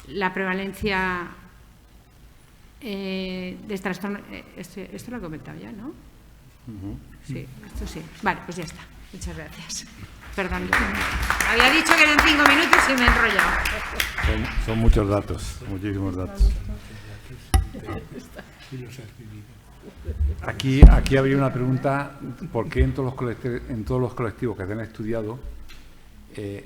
La prevalencia de trastorno... Esto lo he comentado ya, ¿no? Sí, esto sí. Vale, pues ya está. Muchas gracias. Perdón. Había dicho que eran 5 minutos y me he enrollado. Son muchos datos, muchísimos datos. Aquí habría una pregunta: ¿por qué en todos los colectivos que se han estudiado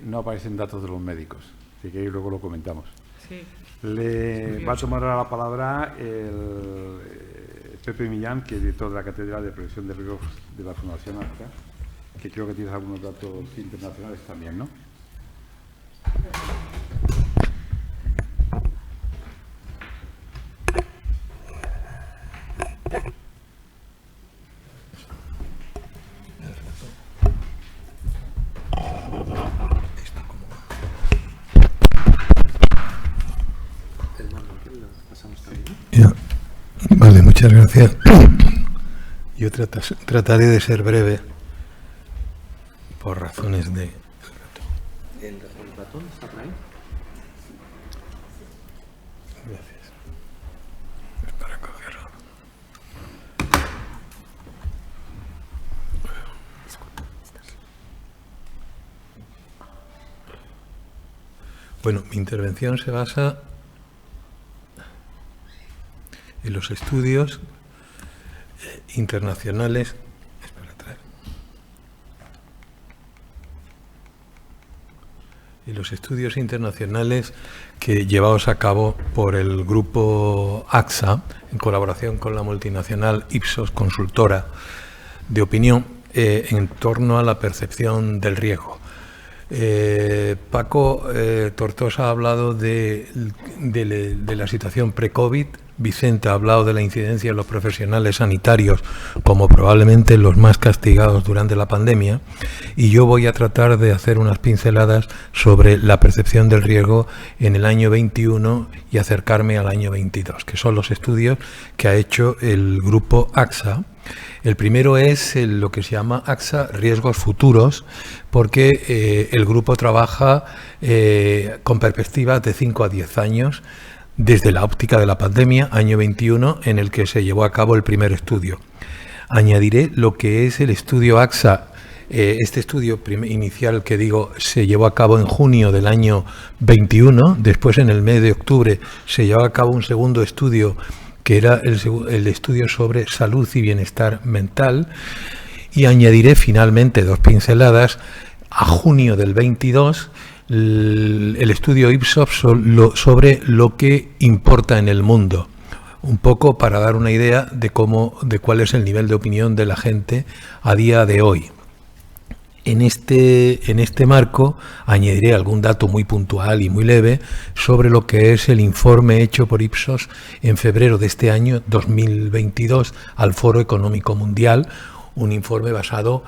no aparecen datos de los médicos? Así que ahí luego lo comentamos. Sí. Le va a tomar ahora la palabra el Pepe Millán, que es director de la Cátedra de Prevención de Riesgos de la Fundación AXA, que creo que tienes algunos datos internacionales también, ¿no? Vale, muchas gracias. Yo trataré de ser breve por razones de... ¿El ratón está por ahí? Gracias. Es para cogerlo. Bueno, mi intervención se basa en los estudios internacionales. Y los estudios internacionales que llevados a cabo por el grupo AXA, en colaboración con la multinacional Ipsos, consultora de opinión, en torno a la percepción del riesgo. Paco Tortosa ha hablado de la situación pre-COVID. Vicente ha hablado de la incidencia de los profesionales sanitarios como probablemente los más castigados durante la pandemia, y yo voy a tratar de hacer unas pinceladas sobre la percepción del riesgo en el año 21 y acercarme al año 22, que son los estudios que ha hecho el grupo AXA El primero es lo que se llama AXA Riesgos Futuros, porque el grupo trabaja con perspectivas de 5 a 10 años, desde la óptica de la pandemia, año 21, en el que se llevó a cabo el primer estudio. Añadiré lo que es el estudio AXA. Este estudio inicial que digo se llevó a cabo en junio del año 21, después en el mes de octubre se llevó a cabo un segundo estudio que era el estudio sobre salud y bienestar mental, y añadiré finalmente 2 pinceladas. A junio del 22 el estudio Ipsos sobre lo que importa en el mundo, un poco para dar una idea de cuál es el nivel de opinión de la gente a día de hoy. En este marco añadiré algún dato muy puntual y muy leve sobre lo que es el informe hecho por Ipsos en febrero de este año 2022 al Foro Económico Mundial, un informe basado,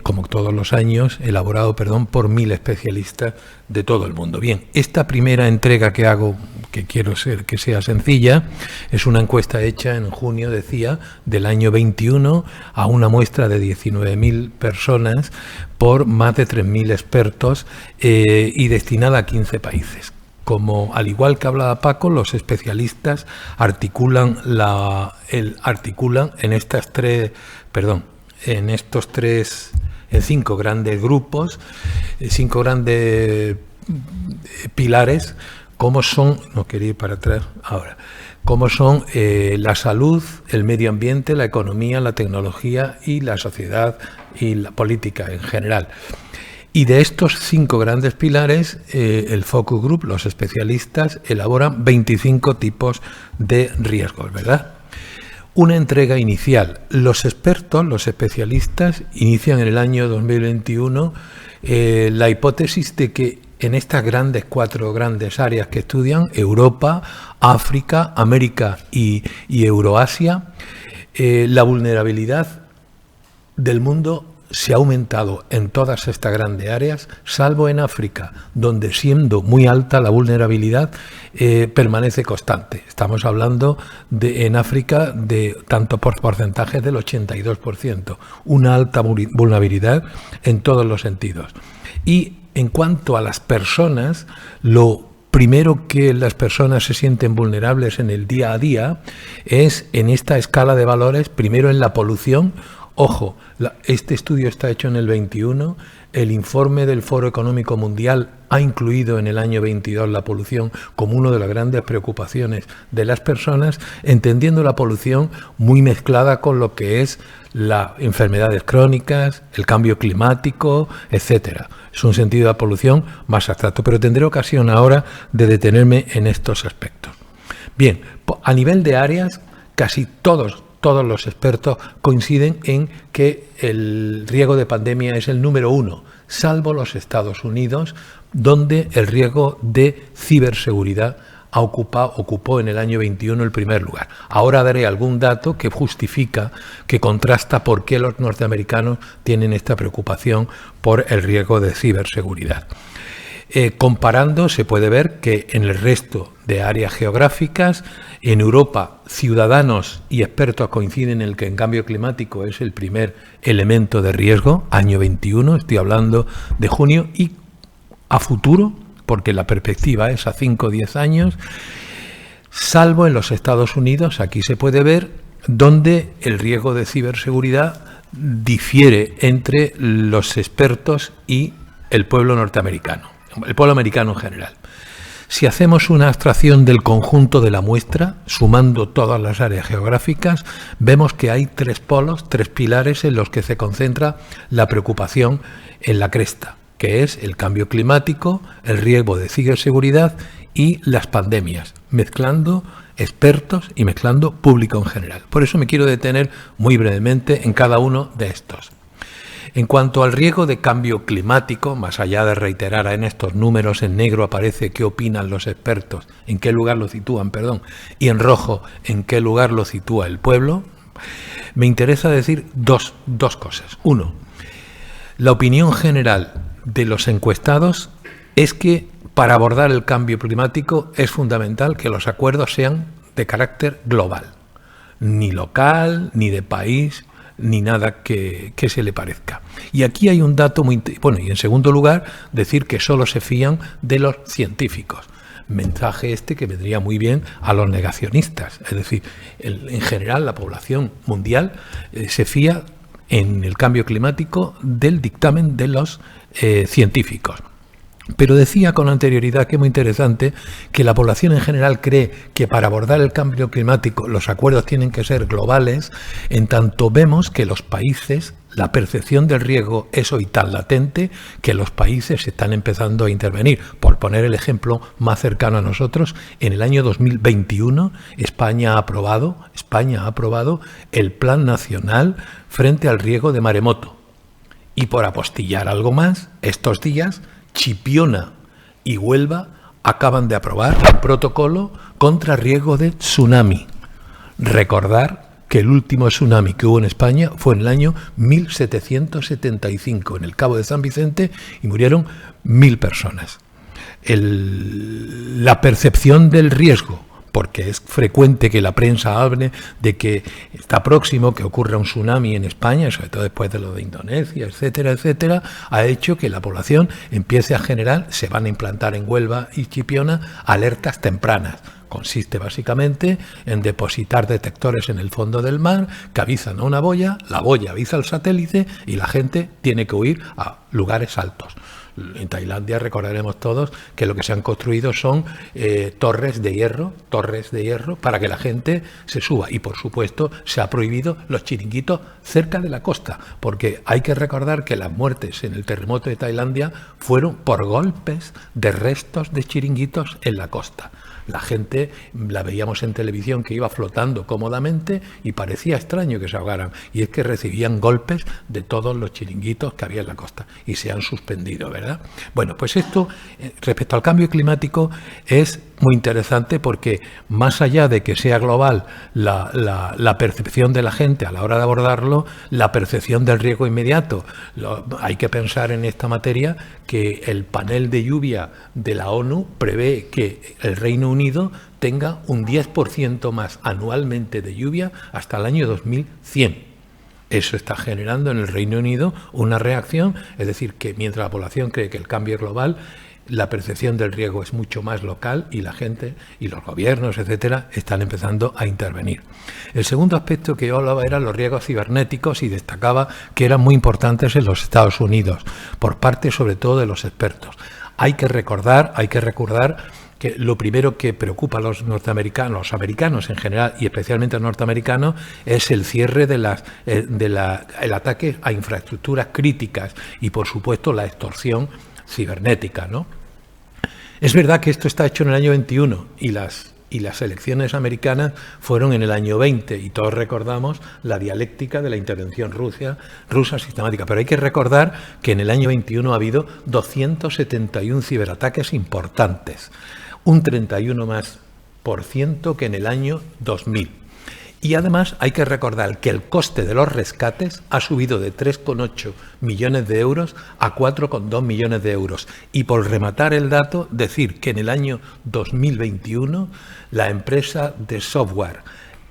como todos los años, elaborado por 1000 especialistas de todo el mundo. Bien, esta primera entrega que hago, que quiero que sea sencilla, es una encuesta hecha en junio, decía, del año 21 a una muestra de 19.000 personas por más de 3.000 expertos y destinada a 15 países. Como, al igual que hablaba Paco, los especialistas articulan en 5 grandes grupos, 5 grandes pilares, como son, no quería ir para atrás ahora, como son la salud, el medio ambiente, la economía, la tecnología y la sociedad y la política en general. Y de estos 5 grandes pilares, el Focus Group, los especialistas, elaboran 25 tipos de riesgos, ¿verdad? Una entrega inicial. Los expertos, los especialistas, inician en el año 2021 la hipótesis de que en estas 4 grandes áreas que estudian, Europa, África, América y Euroasia, la vulnerabilidad del mundo se ha aumentado en todas estas grandes áreas, salvo en África, donde, siendo muy alta la vulnerabilidad, permanece constante. Estamos hablando en África de tanto por porcentajes del 82%, una alta vulnerabilidad en todos los sentidos. Y en cuanto a las personas, lo primero que las personas se sienten vulnerables en el día a día es en esta escala de valores, primero en la polución. Ojo, este estudio está hecho en el 21, el informe del Foro Económico Mundial ha incluido en el año 22 la polución como una de las grandes preocupaciones de las personas, entendiendo la polución muy mezclada con lo que es las enfermedades crónicas, el cambio climático, etcétera. Es un sentido de la polución más abstracto, pero tendré ocasión ahora de detenerme en estos aspectos. Bien, a nivel de áreas, casi todos los expertos coinciden en que el riesgo de pandemia es el número 1, salvo los Estados Unidos, donde el riesgo de ciberseguridad ocupó en el año 21 el primer lugar. Ahora daré algún dato que justifica, que contrasta por qué los norteamericanos tienen esta preocupación por el riesgo de ciberseguridad. Comparando, se puede ver que en el resto de áreas geográficas, en Europa, ciudadanos y expertos coinciden en el que el cambio climático es el primer elemento de riesgo, año 21, estoy hablando de junio, y a futuro, porque la perspectiva es a 5 o 10 años, salvo en los Estados Unidos, aquí se puede ver, donde el riesgo de ciberseguridad difiere entre los expertos y el pueblo norteamericano, el pueblo americano en general. Si hacemos una abstracción del conjunto de la muestra, sumando todas las áreas geográficas, vemos que hay 3 polos, 3 pilares en los que se concentra la preocupación en la cresta, que es el cambio climático, el riesgo de ciberseguridad y las pandemias, mezclando expertos y mezclando público en general. Por eso me quiero detener muy brevemente en cada uno de estos. En cuanto al riesgo de cambio climático, más allá de reiterar en estos números, en negro aparece qué opinan los expertos, en qué lugar lo sitúan, y en rojo en qué lugar lo sitúa el pueblo, me interesa decir dos cosas. Uno, la opinión general de los encuestados es que para abordar el cambio climático es fundamental que los acuerdos sean de carácter global. ni local, ni de país, ni nada que se le parezca. Y aquí hay un dato muy... Bueno, y en segundo lugar, decir que solo se fían de los científicos. Mensaje este que vendría muy bien a los negacionistas. Es decir, en general la población mundial se fía en el cambio climático del dictamen de los científicos. Pero decía con anterioridad, que es muy interesante, que la población en general cree que para abordar el cambio climático los acuerdos tienen que ser globales, en tanto vemos que los países, la percepción del riesgo es hoy tan latente que los países están empezando a intervenir. Por poner el ejemplo más cercano a nosotros, en el año 2021 España ha aprobado el Plan Nacional frente al riesgo de maremoto. Y por apostillar algo más, estos días Chipiona y Huelva acaban de aprobar un protocolo contra riesgo de tsunami. Recordar que el último tsunami que hubo en España fue en el año 1775 en el Cabo de San Vicente y murieron 1000 personas. La percepción del riesgo, porque es frecuente que la prensa hable de que está próximo que ocurra un tsunami en España, sobre todo después de lo de Indonesia, etcétera, etcétera, ha hecho que la población empiece a generar, se van a implantar en Huelva y Chipiona, alertas tempranas. Consiste básicamente en depositar detectores en el fondo del mar que avisan a una boya, la boya avisa al satélite y la gente tiene que huir a lugares altos. En Tailandia recordaremos todos que lo que se han construido son torres de hierro para que la gente se suba. Y por supuesto se ha prohibido los chiringuitos cerca de la costa, porque hay que recordar que las muertes en el terremoto de Tailandia fueron por golpes de restos de chiringuitos en la costa. La gente la veíamos en televisión que iba flotando cómodamente y parecía extraño que se ahogaran. Y es que recibían golpes de todos los chiringuitos que había en la costa y se han suspendido, ¿verdad? Bueno, pues esto respecto al cambio climático es muy interesante porque más allá de que sea global la percepción de la gente a la hora de abordarlo, la percepción del riesgo inmediato. Hay que pensar en esta materia que el panel de lluvia de la ONU prevé que el Reino Unido tenga un 10% más anualmente de lluvia hasta el año 2100. Eso está generando en el Reino Unido una reacción, es decir, que mientras la población cree que el cambio es global, la percepción del riesgo es mucho más local y la gente y los gobiernos, etcétera, están empezando a intervenir. El segundo aspecto que yo hablaba eran los riesgos cibernéticos y destacaba que eran muy importantes en los Estados Unidos, por parte sobre todo de los expertos. Hay que recordar que lo primero que preocupa a los americanos en general y especialmente a los norteamericanos es el cierre el ataque a infraestructuras críticas y por supuesto la extorsión cibernética, ¿no? Es verdad que esto está hecho en el año 21 y las elecciones americanas fueron en el año 20 y todos recordamos la dialéctica de la intervención rusa sistemática, pero hay que recordar que en el año 21 ha habido 271 ciberataques importantes, un 31% que en el año 2000. Y además hay que recordar que el coste de los rescates ha subido de 3,8 millones de euros a 4,2 millones de euros. Y por rematar el dato, decir que en el año 2021 la empresa de software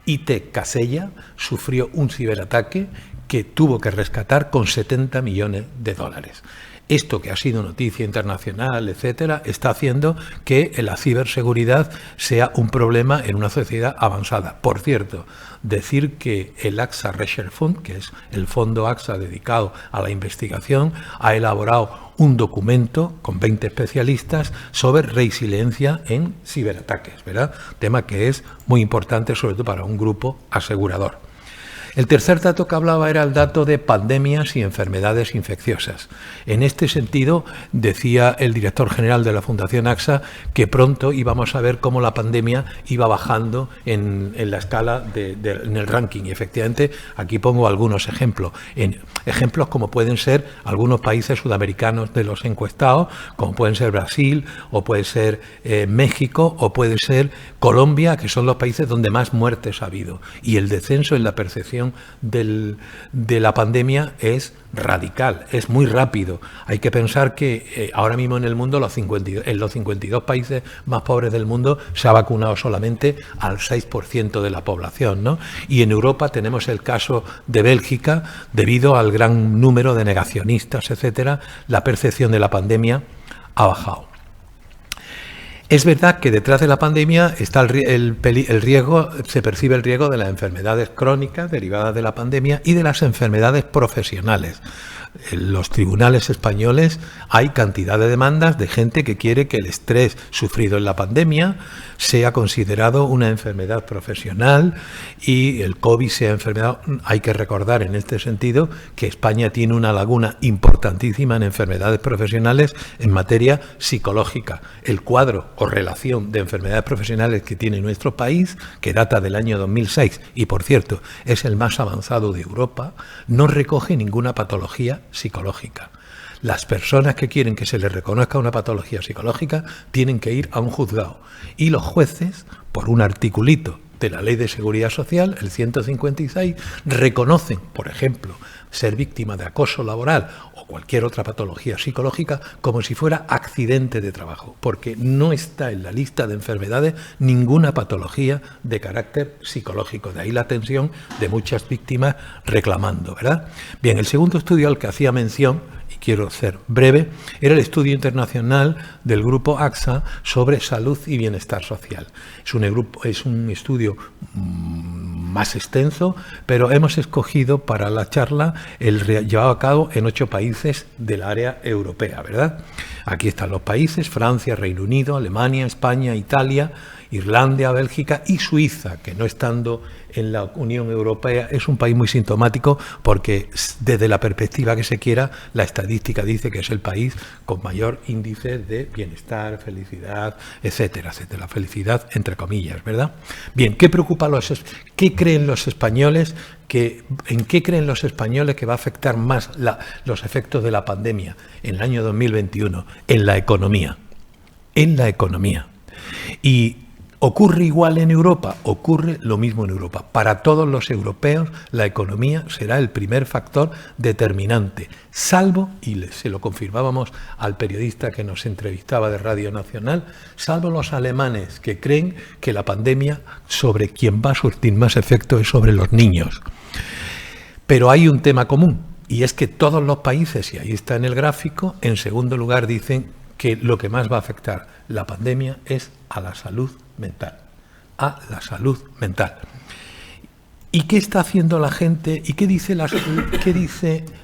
IT Casella sufrió un ciberataque que tuvo que rescatar con 70 millones de dólares. Esto que ha sido noticia internacional, etcétera, está haciendo que la ciberseguridad sea un problema en una sociedad avanzada. Por cierto, decir que el AXA Research Fund, que es el fondo AXA dedicado a la investigación, ha elaborado un documento con 20 especialistas sobre resiliencia en ciberataques, ¿verdad? Tema que es muy importante, sobre todo para un grupo asegurador. El tercer dato que hablaba era el dato de pandemias y enfermedades infecciosas. En este sentido, decía el director general de la Fundación AXA que pronto íbamos a ver cómo la pandemia iba bajando en la escala, en el ranking. Y efectivamente, aquí pongo algunos ejemplos. Ejemplos como pueden ser algunos países sudamericanos de los encuestados, como pueden ser Brasil, o puede ser México, o puede ser Colombia, que son los países donde más muertes ha habido. Y el descenso en la percepción evolución de la pandemia es radical, es muy rápido. Hay que pensar que ahora mismo en el mundo, en los 52 países más pobres del mundo, se ha vacunado solamente al 6% de la población, ¿no? Y en Europa tenemos el caso de Bélgica, debido al gran número de negacionistas, etcétera, la percepción de la pandemia ha bajado. Es verdad que detrás de la pandemia está el riesgo, se percibe el riesgo de las enfermedades crónicas derivadas de la pandemia y de las enfermedades profesionales. En los tribunales españoles hay cantidad de demandas de gente que quiere que el estrés sufrido en la pandemia sea considerado una enfermedad profesional y el COVID sea enfermedad. Hay que recordar en este sentido que España tiene una laguna importantísima en enfermedades profesionales en materia psicológica. El cuadro o relación de enfermedades profesionales que tiene nuestro país, que data del año 2006 y, por cierto, es el más avanzado de Europa, no recoge ninguna patología psicológica. Las personas que quieren que se les reconozca una patología psicológica tienen que ir a un juzgado y los jueces, por un articulito de la Ley de Seguridad Social, el 156, reconocen, por ejemplo, ser víctima de acoso laboral o cualquier otra patología psicológica como si fuera accidente de trabajo, porque no está en la lista de enfermedades ninguna patología de carácter psicológico. De ahí la tensión de muchas víctimas reclamando, ¿verdad? Bien, el segundo estudio al que hacía mención, y quiero ser breve, era el estudio internacional del grupo AXA sobre salud y bienestar social. Es un estudio más extenso, pero hemos escogido para la charla el llevado a cabo en 8 países del área europea, ¿verdad? Aquí están los países: Francia, Reino Unido, Alemania, España, Italia, Irlanda, Bélgica y Suiza, que no estando en la Unión Europea es un país muy sintomático porque desde la perspectiva que se quiera, la estadística dice que es el país con mayor índice de bienestar, felicidad, etcétera, etcétera. Felicidad entre comillas, ¿verdad? Bien, ¿qué creen los españoles? ¿En qué creen los españoles que va a afectar más los efectos de la pandemia en el año 2021? En la economía. En la economía. Y ¿ocurre igual en Europa? Ocurre lo mismo en Europa. Para todos los europeos, la economía será el primer factor determinante, salvo, y se lo confirmábamos al periodista que nos entrevistaba de Radio Nacional, salvo los alemanes, que creen que la pandemia sobre quien va a surtir más efecto es sobre los niños. Pero hay un tema común, y es que todos los países, y ahí está en el gráfico, en segundo lugar dicen que lo que más va a afectar la pandemia es a la salud mental. A la salud mental. ¿Y qué está haciendo la gente? ¿Y qué dice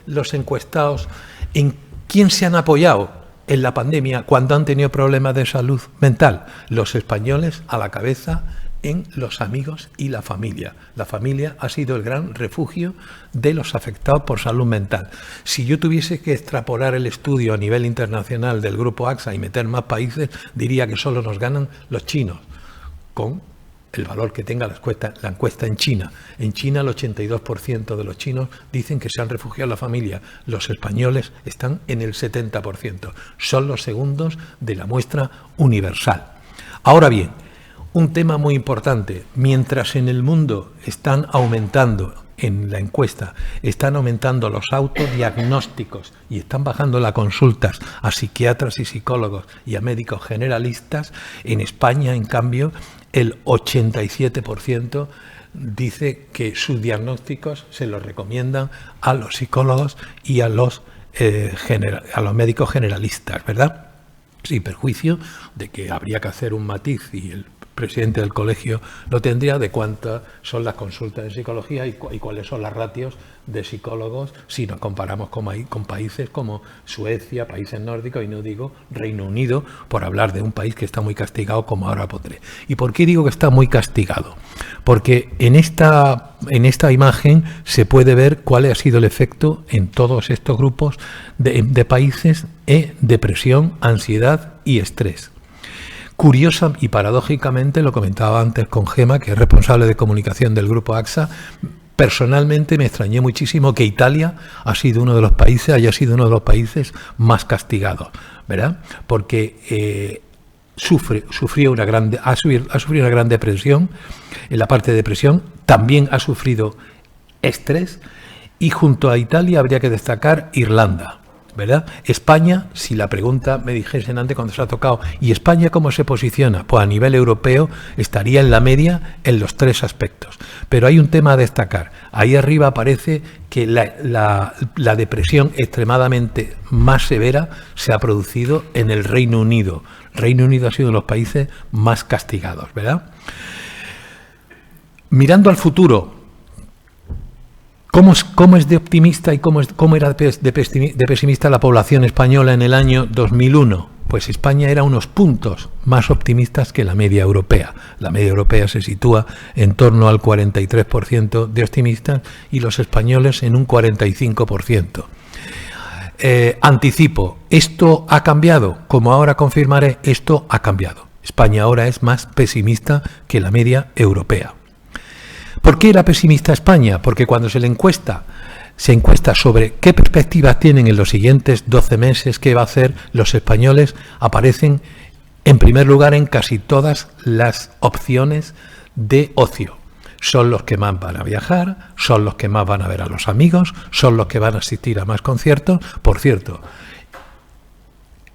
los encuestados? ¿En quién se han apoyado en la pandemia cuando han tenido problemas de salud mental? Los españoles a la cabeza, en los amigos y la familia. La familia ha sido el gran refugio de los afectados por salud mental. Si yo tuviese que extrapolar el estudio a nivel internacional del grupo AXA y meter más países, diría que solo nos ganan los chinos, con el valor que tenga la encuesta en China. En China el 82% de los chinos dicen que se han refugiado en la familia. Los españoles están en el 70%. Son los segundos de la muestra universal. Ahora bien, un tema muy importante: mientras en el mundo están aumentando, en la encuesta, están aumentando los autodiagnósticos y están bajando las consultas a psiquiatras y psicólogos y a médicos generalistas, en España, en cambio, el 87% dice que sus diagnósticos se los recomiendan a los psicólogos y a los médicos generalistas, ¿verdad? Sin perjuicio de que habría que hacer un matiz, y el presidente del colegio lo tendría, de cuántas son las consultas de psicología y cuáles son las ratios de psicólogos si nos comparamos con países como Suecia, países nórdicos, y no digo Reino Unido, por hablar de un país que está muy castigado, como ahora pondré. ¿Y por qué digo que está muy castigado? Porque en esta imagen se puede ver cuál ha sido el efecto en todos estos grupos de países en depresión, ansiedad y estrés. Curiosa y paradójicamente, lo comentaba antes con Gema, que es responsable de comunicación del grupo AXA, personalmente me extrañé muchísimo que Italia haya sido uno de los países más castigados, ¿verdad? Porque ha sufrido una gran depresión. En la parte de depresión también ha sufrido estrés, y junto a Italia habría que destacar Irlanda, ¿verdad? España, si la pregunta me dijesen antes cuando se ha tocado, ¿y España cómo se posiciona? Pues a nivel europeo estaría en la media en los 3 aspectos. Pero hay un tema a destacar. Ahí arriba aparece que la depresión extremadamente más severa se ha producido en el Reino Unido. Reino Unido ha sido de los países más castigados, ¿verdad? Mirando al futuro, ¿cómo es de optimista y cómo era de pesimista la población española en el año 2001? Pues España era unos puntos más optimistas que la media europea. La media europea se sitúa en torno al 43% de optimistas y los españoles en un 45%. Anticipo, ¿esto ha cambiado? Como ahora confirmaré, esto ha cambiado. España ahora es más pesimista que la media europea. ¿Por qué era pesimista España? Porque cuando se encuesta sobre qué perspectivas tienen en los siguientes 12 meses, qué va a hacer los españoles, aparecen en primer lugar en casi todas las opciones de ocio. Son los que más van a viajar, son los que más van a ver a los amigos, son los que van a asistir a más conciertos. Por cierto,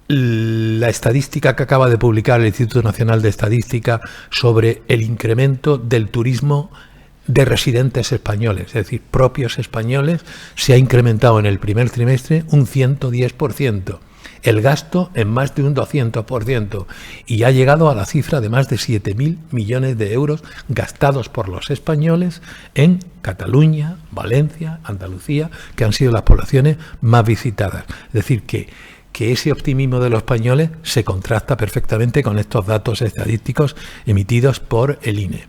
la estadística que acaba de publicar el Instituto Nacional de Estadística sobre el incremento del turismo de residentes españoles, es decir, propios españoles, se ha incrementado en el primer trimestre un 110%, el gasto en más de un 200%, y ha llegado a la cifra de más de 7.000 millones de euros gastados por los españoles en Cataluña, Valencia, Andalucía, que han sido las poblaciones más visitadas. Es decir, que ese optimismo de los españoles se contrasta perfectamente con estos datos estadísticos emitidos por el INE.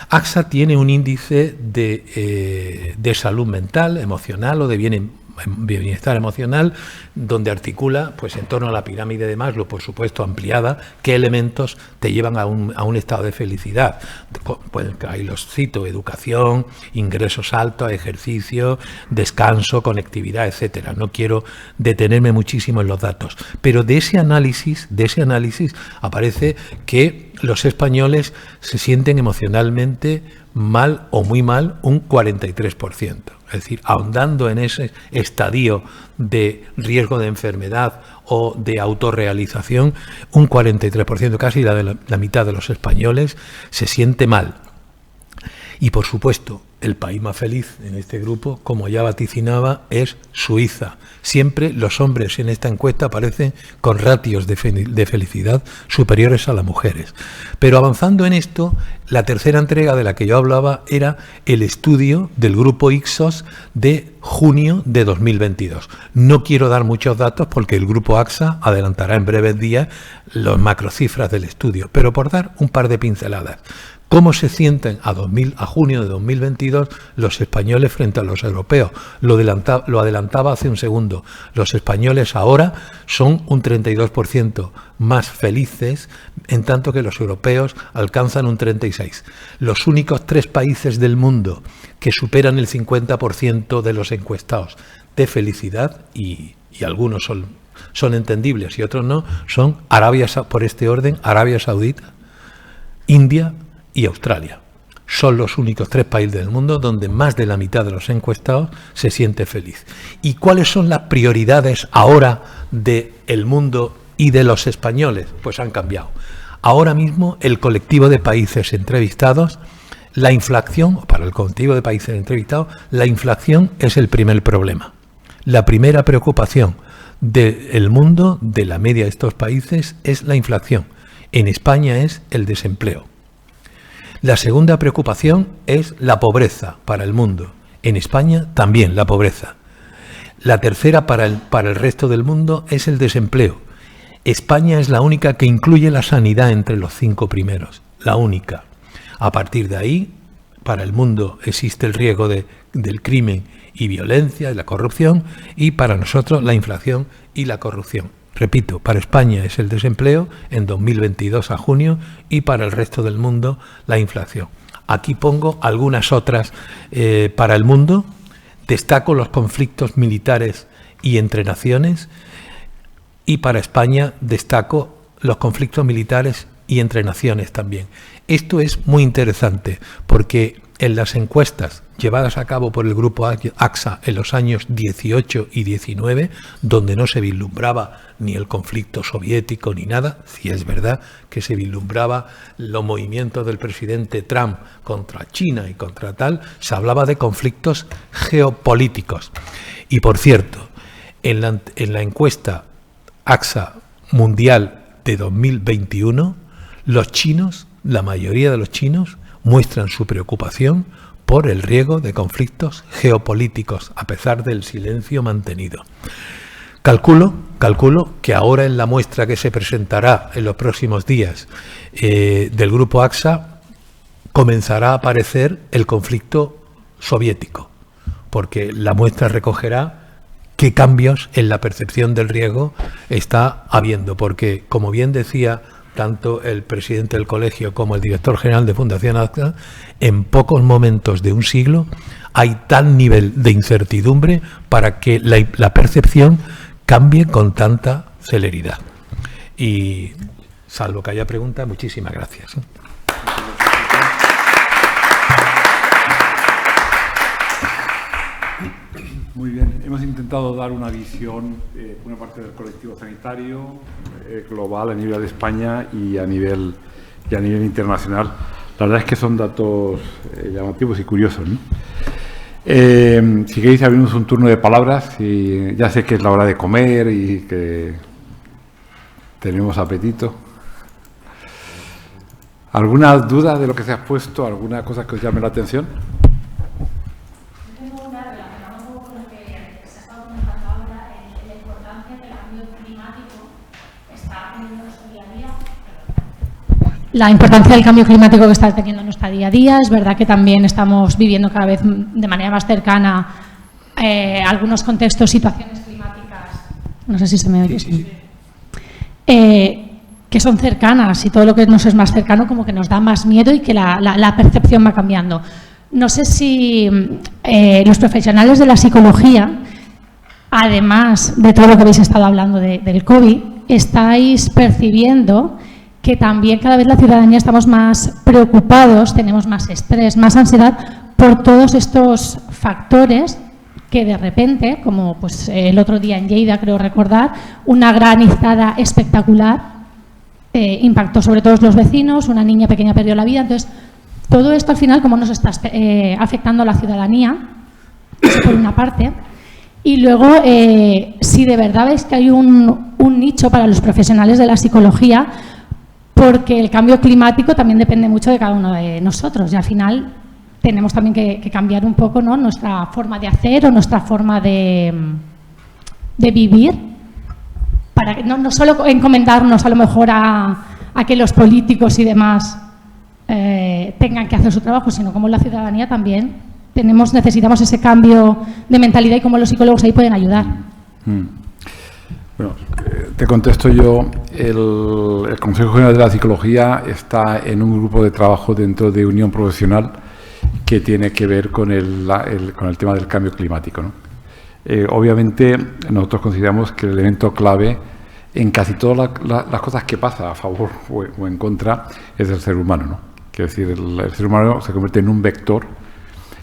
AXA tiene un índice de salud mental, emocional o de bienestar emocional, donde articula, pues en torno a la pirámide de Maslow, por supuesto ampliada, qué elementos te llevan a un estado de felicidad. Pues ahí los cito: educación, ingresos altos, ejercicio, descanso, conectividad, etcétera. No quiero detenerme muchísimo en los datos, pero de ese análisis aparece que los españoles se sienten emocionalmente mal o muy mal un 43%. Es decir, ahondando en ese estadio de riesgo de enfermedad o de autorrealización, un 43%, casi la mitad de los españoles, se siente mal. Y por supuesto, el país más feliz en este grupo, como ya vaticinaba, es Suiza. Siempre los hombres en esta encuesta aparecen con ratios de felicidad superiores a las mujeres. Pero avanzando en esto, la tercera entrega de la que yo hablaba era el estudio del grupo Ipsos de junio de 2022. No quiero dar muchos datos porque el grupo AXA adelantará en breves días las macrocifras del estudio, pero por dar un par de pinceladas. ¿Cómo se sienten a junio de 2022 los españoles frente a los europeos? Lo adelantaba hace un segundo. Los españoles ahora son un 32% más felices, en tanto que los europeos alcanzan un 36%. Los únicos 3 países del mundo que superan el 50% de los encuestados de felicidad, y algunos son entendibles y otros no, son por este orden, Arabia Saudita, India y Australia. Son los únicos 3 países del mundo donde más de la mitad de los encuestados se siente feliz. ¿Y cuáles son las prioridades ahora del mundo y de los españoles? Pues han cambiado. Ahora mismo el colectivo de países entrevistados, la inflación, para el colectivo de países entrevistados, la inflación es el primer problema. La primera preocupación del mundo, de la media de estos países, es la inflación. En España es el desempleo. La segunda preocupación es la pobreza para el mundo. En España también la pobreza. La tercera para el resto del mundo es el desempleo. España es la única que incluye la sanidad entre los 5 primeros. La única. A partir de ahí, para el mundo existe el riesgo del crimen y violencia, y la corrupción, y para nosotros la inflación y la corrupción. Repito, para España es el desempleo en 2022 a junio y para el resto del mundo la inflación. Aquí pongo algunas otras para el mundo. Destaco los conflictos militares y entre naciones, y para España destaco los conflictos militares y entre naciones también. Esto es muy interesante porque en las encuestas llevadas a cabo por el grupo AXA en los años 18 y 19, donde no se vislumbraba ni el conflicto soviético ni nada, si es verdad que se vislumbraba los movimientos del presidente Trump contra China y contra tal, se hablaba de conflictos geopolíticos. Y por cierto, en la encuesta AXA Mundial de 2021, los chinos, la mayoría de los chinos, muestran su preocupación por el riesgo de conflictos geopolíticos, a pesar del silencio mantenido. Calculo que ahora en la muestra que se presentará en los próximos días del grupo AXA comenzará a aparecer el conflicto soviético, porque la muestra recogerá qué cambios en la percepción del riesgo está habiendo, porque, como bien decía tanto el presidente del colegio como el director general de Fundación AXA, en pocos momentos de un siglo hay tal nivel de incertidumbre para que la percepción cambie con tanta celeridad. Y, salvo que haya preguntas, muchísimas gracias. Muy bien, hemos intentado dar una visión, una parte del colectivo sanitario global a nivel de España y a nivel internacional. La verdad es que son datos llamativos y curiosos, ¿no? Si queréis abrimos un turno de palabras, y ya sé que es la hora de comer y que tenemos apetito. ¿Alguna duda de lo que se ha expuesto? ¿Alguna cosa que os llame la atención? La importancia del cambio climático que está teniendo en nuestro día a día. Es verdad que también estamos viviendo cada vez de manera más cercana algunos contextos, situaciones climáticas, no sé si se me oye, sí. Que son cercanas, y todo lo que nos es más cercano como que nos da más miedo y que la percepción va cambiando. No sé si los profesionales de la psicología, además de todo lo que habéis estado hablando del COVID, estáis percibiendo que también cada vez la ciudadanía estamos más preocupados, tenemos más estrés, más ansiedad por todos estos factores que de repente, como pues el otro día en Lleida, creo recordar, una granizada espectacular impactó sobre todos los vecinos, una niña pequeña perdió la vida. Entonces, todo esto al final, cómo nos está afectando a la ciudadanía, por una parte. Y luego, si de verdad veis que hay un nicho para los profesionales de la psicología, porque el cambio climático también depende mucho de cada uno de nosotros, y al final tenemos también que cambiar un poco, ¿no?, nuestra forma de hacer o nuestra forma de vivir, para que no solo encomendarnos a lo mejor a que los políticos y demás tengan que hacer su trabajo, sino como la ciudadanía también necesitamos ese cambio de mentalidad, y cómo los psicólogos ahí pueden ayudar. Bueno, te contesto yo. El Consejo General de la Psicología está en un grupo de trabajo dentro de Unión Profesional que tiene que ver con el tema del cambio climático, ¿no? Obviamente, nosotros consideramos que el elemento clave en casi todas las cosas que pasa a favor o en contra es el ser humano, ¿no? Quiero decir, el ser humano se convierte en un vector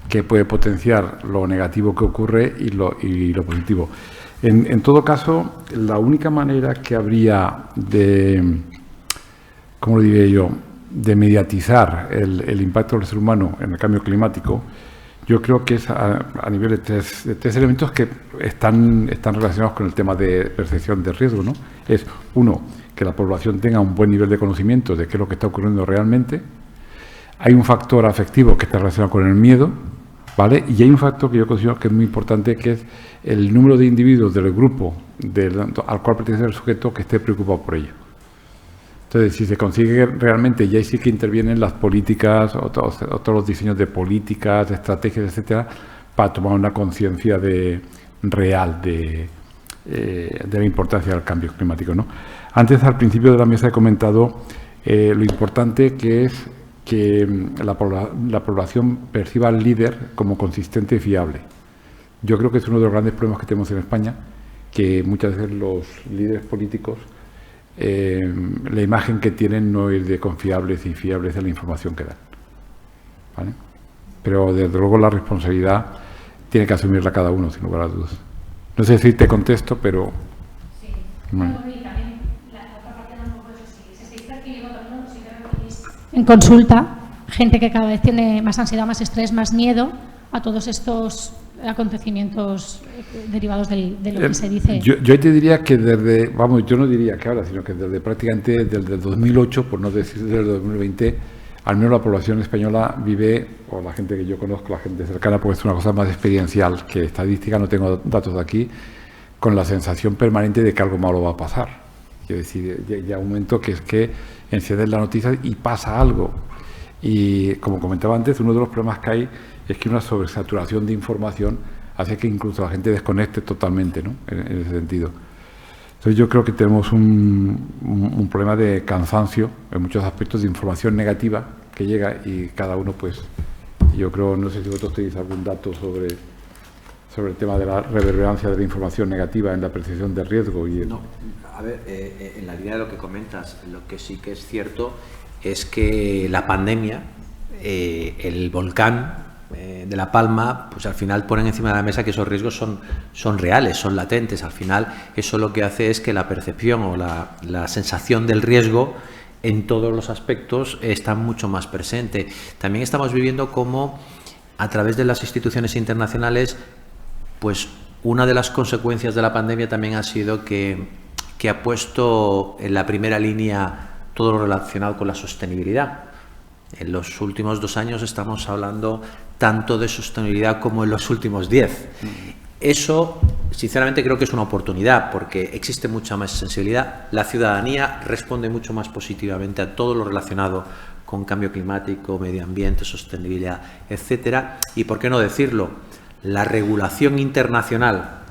que puede potenciar lo negativo que ocurre y lo positivo. En todo caso, la única manera que habría de, ¿cómo lo diré yo?, de mediatizar el impacto del ser humano en el cambio climático, yo creo que es a nivel de tres elementos que están relacionados con el tema de percepción de riesgo, ¿no? Es, uno, que la población tenga un buen nivel de conocimiento de qué es lo que está ocurriendo realmente. Hay un factor afectivo que está relacionado con el miedo, ¿vale? Y hay un factor que yo considero que es muy importante, que es el número de individuos del grupo al cual pertenece el sujeto que esté preocupado por ello. Entonces, si se consigue realmente, ya sí que intervienen las políticas o todos los diseños de políticas, de estrategias, etcétera, para tomar una conciencia real de la importancia del cambio climático, ¿no? Antes, al principio de la mesa, he comentado lo importante que es que la población perciba al líder como consistente y fiable. Yo creo que es uno de los grandes problemas que tenemos en España, que muchas veces los líderes políticos, la imagen que tienen no es de confiables y fiables de la información que dan, ¿vale? pero desde luego la responsabilidad tiene que asumirla cada uno, sin lugar a dudas. No sé si te contesto, pero... Sí. Bueno. En consulta, gente que cada vez tiene más ansiedad, más estrés, más miedo a todos estos acontecimientos derivados de lo que se dice. Yo te diría que desde, vamos, yo no diría que ahora, sino que desde prácticamente desde el 2008, por no decir desde el 2020, al menos la población española vive, o la gente que yo conozco, la gente cercana, porque es una cosa más experiencial que estadística, no tengo datos de aquí, con la sensación permanente de que algo malo va a pasar. Quiero decir, ya un momento que es que enciendes la noticia y pasa algo. Y como comentaba antes, uno de los problemas que hay es que una sobresaturación de información hace que incluso la gente desconecte totalmente, ¿no? En ese sentido. Entonces yo creo que tenemos un problema de cansancio en muchos aspectos, de información negativa que llega y cada uno, pues, yo creo, no sé si vosotros tenéis algún dato sobre el tema de la reverberancia de la información negativa en la percepción de riesgo. No, a ver, en la línea de lo que comentas, lo que sí que es cierto es que la pandemia, el volcán de La Palma, pues al final ponen encima de la mesa que esos riesgos son reales, son latentes. Al final eso lo que hace es que la percepción o la sensación del riesgo en todos los aspectos está mucho más presente. También estamos viviendo cómo a través de las instituciones internacionales, pues una de las consecuencias de la pandemia también ha sido que ha puesto en la primera línea todo lo relacionado con la sostenibilidad. En los últimos 2 años estamos hablando tanto de sostenibilidad como en los últimos 10. Eso, sinceramente, creo que es una oportunidad porque existe mucha más sensibilidad. La ciudadanía responde mucho más positivamente a todo lo relacionado con cambio climático, medio ambiente, sostenibilidad, etcétera. Y, ¿por qué no decirlo? La regulación internacional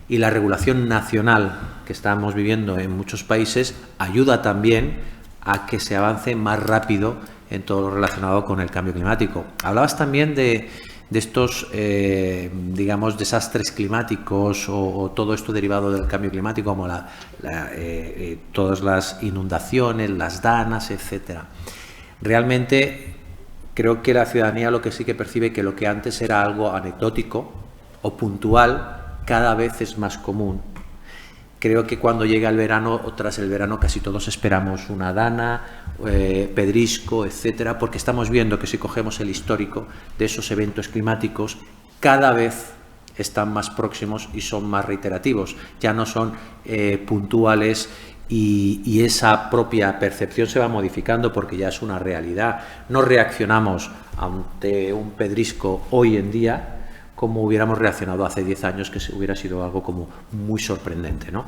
y la regulación nacional que estamos viviendo en muchos países ayuda también a que se avance más rápido en todo lo relacionado con el cambio climático. Hablabas también de estos, digamos, desastres climáticos o todo esto derivado del cambio climático, como todas las inundaciones, las danas, etcétera. Realmente creo que la ciudadanía lo que sí que percibe que lo que antes era algo anecdótico o puntual, cada vez es más común. Creo que cuando llega el verano o tras el verano casi todos esperamos una dana, pedrisco, etcétera, porque estamos viendo que si cogemos el histórico de esos eventos climáticos, cada vez están más próximos y son más reiterativos, ya no son puntuales y esa propia percepción se va modificando porque ya es una realidad. No reaccionamos ante un pedrisco hoy en día como hubiéramos reaccionado hace 10 años, que hubiera sido algo como muy sorprendente, ¿no?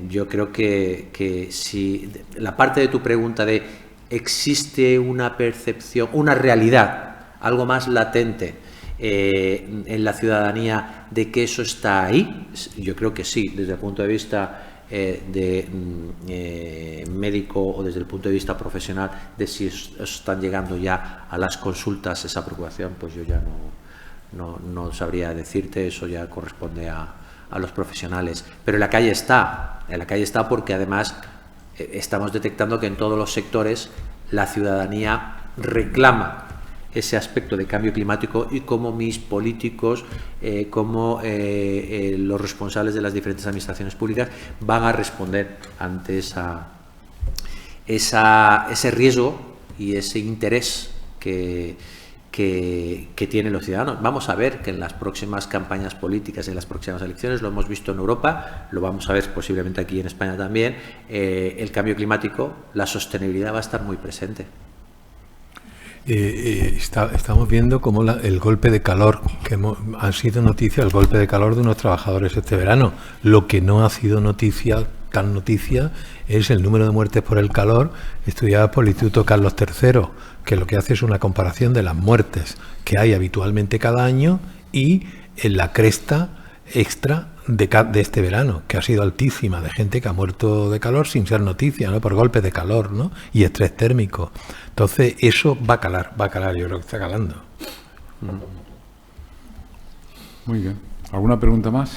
Yo creo que si la parte de tu pregunta de existe una percepción, una realidad, algo más latente en la ciudadanía de que eso está ahí, yo creo que sí, desde el punto de vista médico o desde el punto de vista profesional, de si están llegando ya a las consultas esa preocupación, pues yo ya no sabría decirte, eso ya corresponde a los profesionales. Pero en la calle está porque además estamos detectando que en todos los sectores la ciudadanía reclama ese aspecto de cambio climático y cómo mis políticos, cómo los responsables de las diferentes administraciones públicas van a responder ante ese riesgo y ese interés que tienen los ciudadanos. Vamos a ver que en las próximas campañas políticas, en las próximas elecciones, lo hemos visto en Europa, lo vamos a ver posiblemente aquí en España también, el cambio climático, la sostenibilidad va a estar muy presente. Estamos viendo cómo el golpe de calor, que ha sido noticia, el golpe de calor de unos trabajadores este verano. Lo que no ha sido noticia es el número de muertes por el calor estudiadas por el Instituto Carlos III, que lo que hace es una comparación de las muertes que hay habitualmente cada año y en la cresta extra de este verano, que ha sido altísima, de gente que ha muerto de calor sin ser noticia, ¿no? Por golpes de calor, ¿no? Y estrés térmico. Entonces eso va a calar, yo creo que está calando. Muy bien. ¿Alguna pregunta más?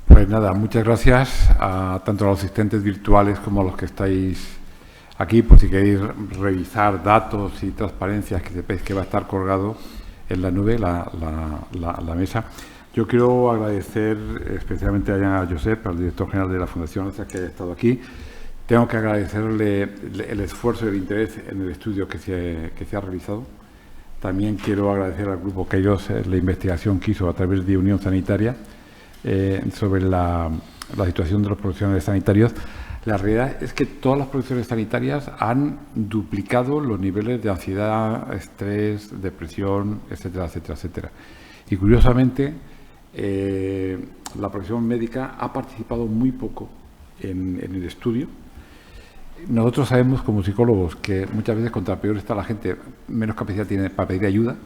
Pues nada, muchas gracias a tanto a los asistentes virtuales como a los que estáis Aquí, pues si queréis revisar datos y transparencias, que sepáis que va a estar colgado en la nube la mesa. Yo quiero agradecer especialmente a Josep, al director general de la Fundación, que haya estado aquí. Tengo que agradecerle el esfuerzo y el interés en el estudio que se ha realizado. También quiero agradecer al grupo Kairos la investigación que hizo a través de Unión Sanitaria sobre la situación de los profesionales sanitarios. La realidad es que todas las profesiones sanitarias han duplicado los niveles de ansiedad, estrés, depresión, etcétera, etcétera, etcétera. Y curiosamente, la profesión médica ha participado muy poco en el estudio. Nosotros sabemos como psicólogos que muchas veces contra peor está la gente, menos capacidad tiene para pedir ayuda.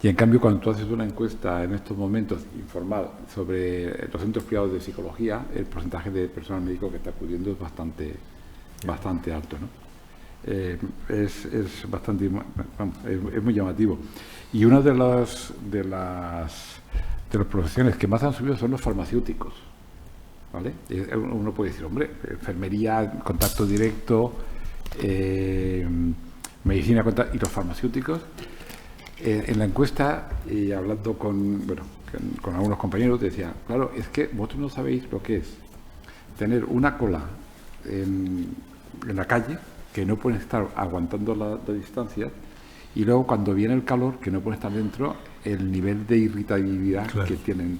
Y en cambio, cuando tú haces una encuesta en estos momentos informal sobre los centros privados de psicología, el porcentaje de personal médico que está acudiendo es bastante alto, ¿no? Es bastante, vamos, es muy llamativo. Y una de las profesiones que más han subido son los farmacéuticos, ¿vale? Uno puede decir, hombre, enfermería, contacto directo, medicina, y los farmacéuticos. En la encuesta, y hablando con algunos compañeros, decía, claro, es que vosotros no sabéis lo que es tener una cola en la calle, que no pueden estar aguantando la distancia, y luego cuando viene el calor, que no pueden estar dentro, el nivel de irritabilidad que tienen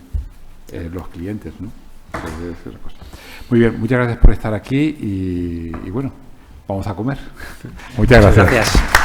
los clientes, ¿no? Entonces, es la cosa. Muy bien, muchas gracias por estar aquí y bueno, vamos a comer. Muchas gracias.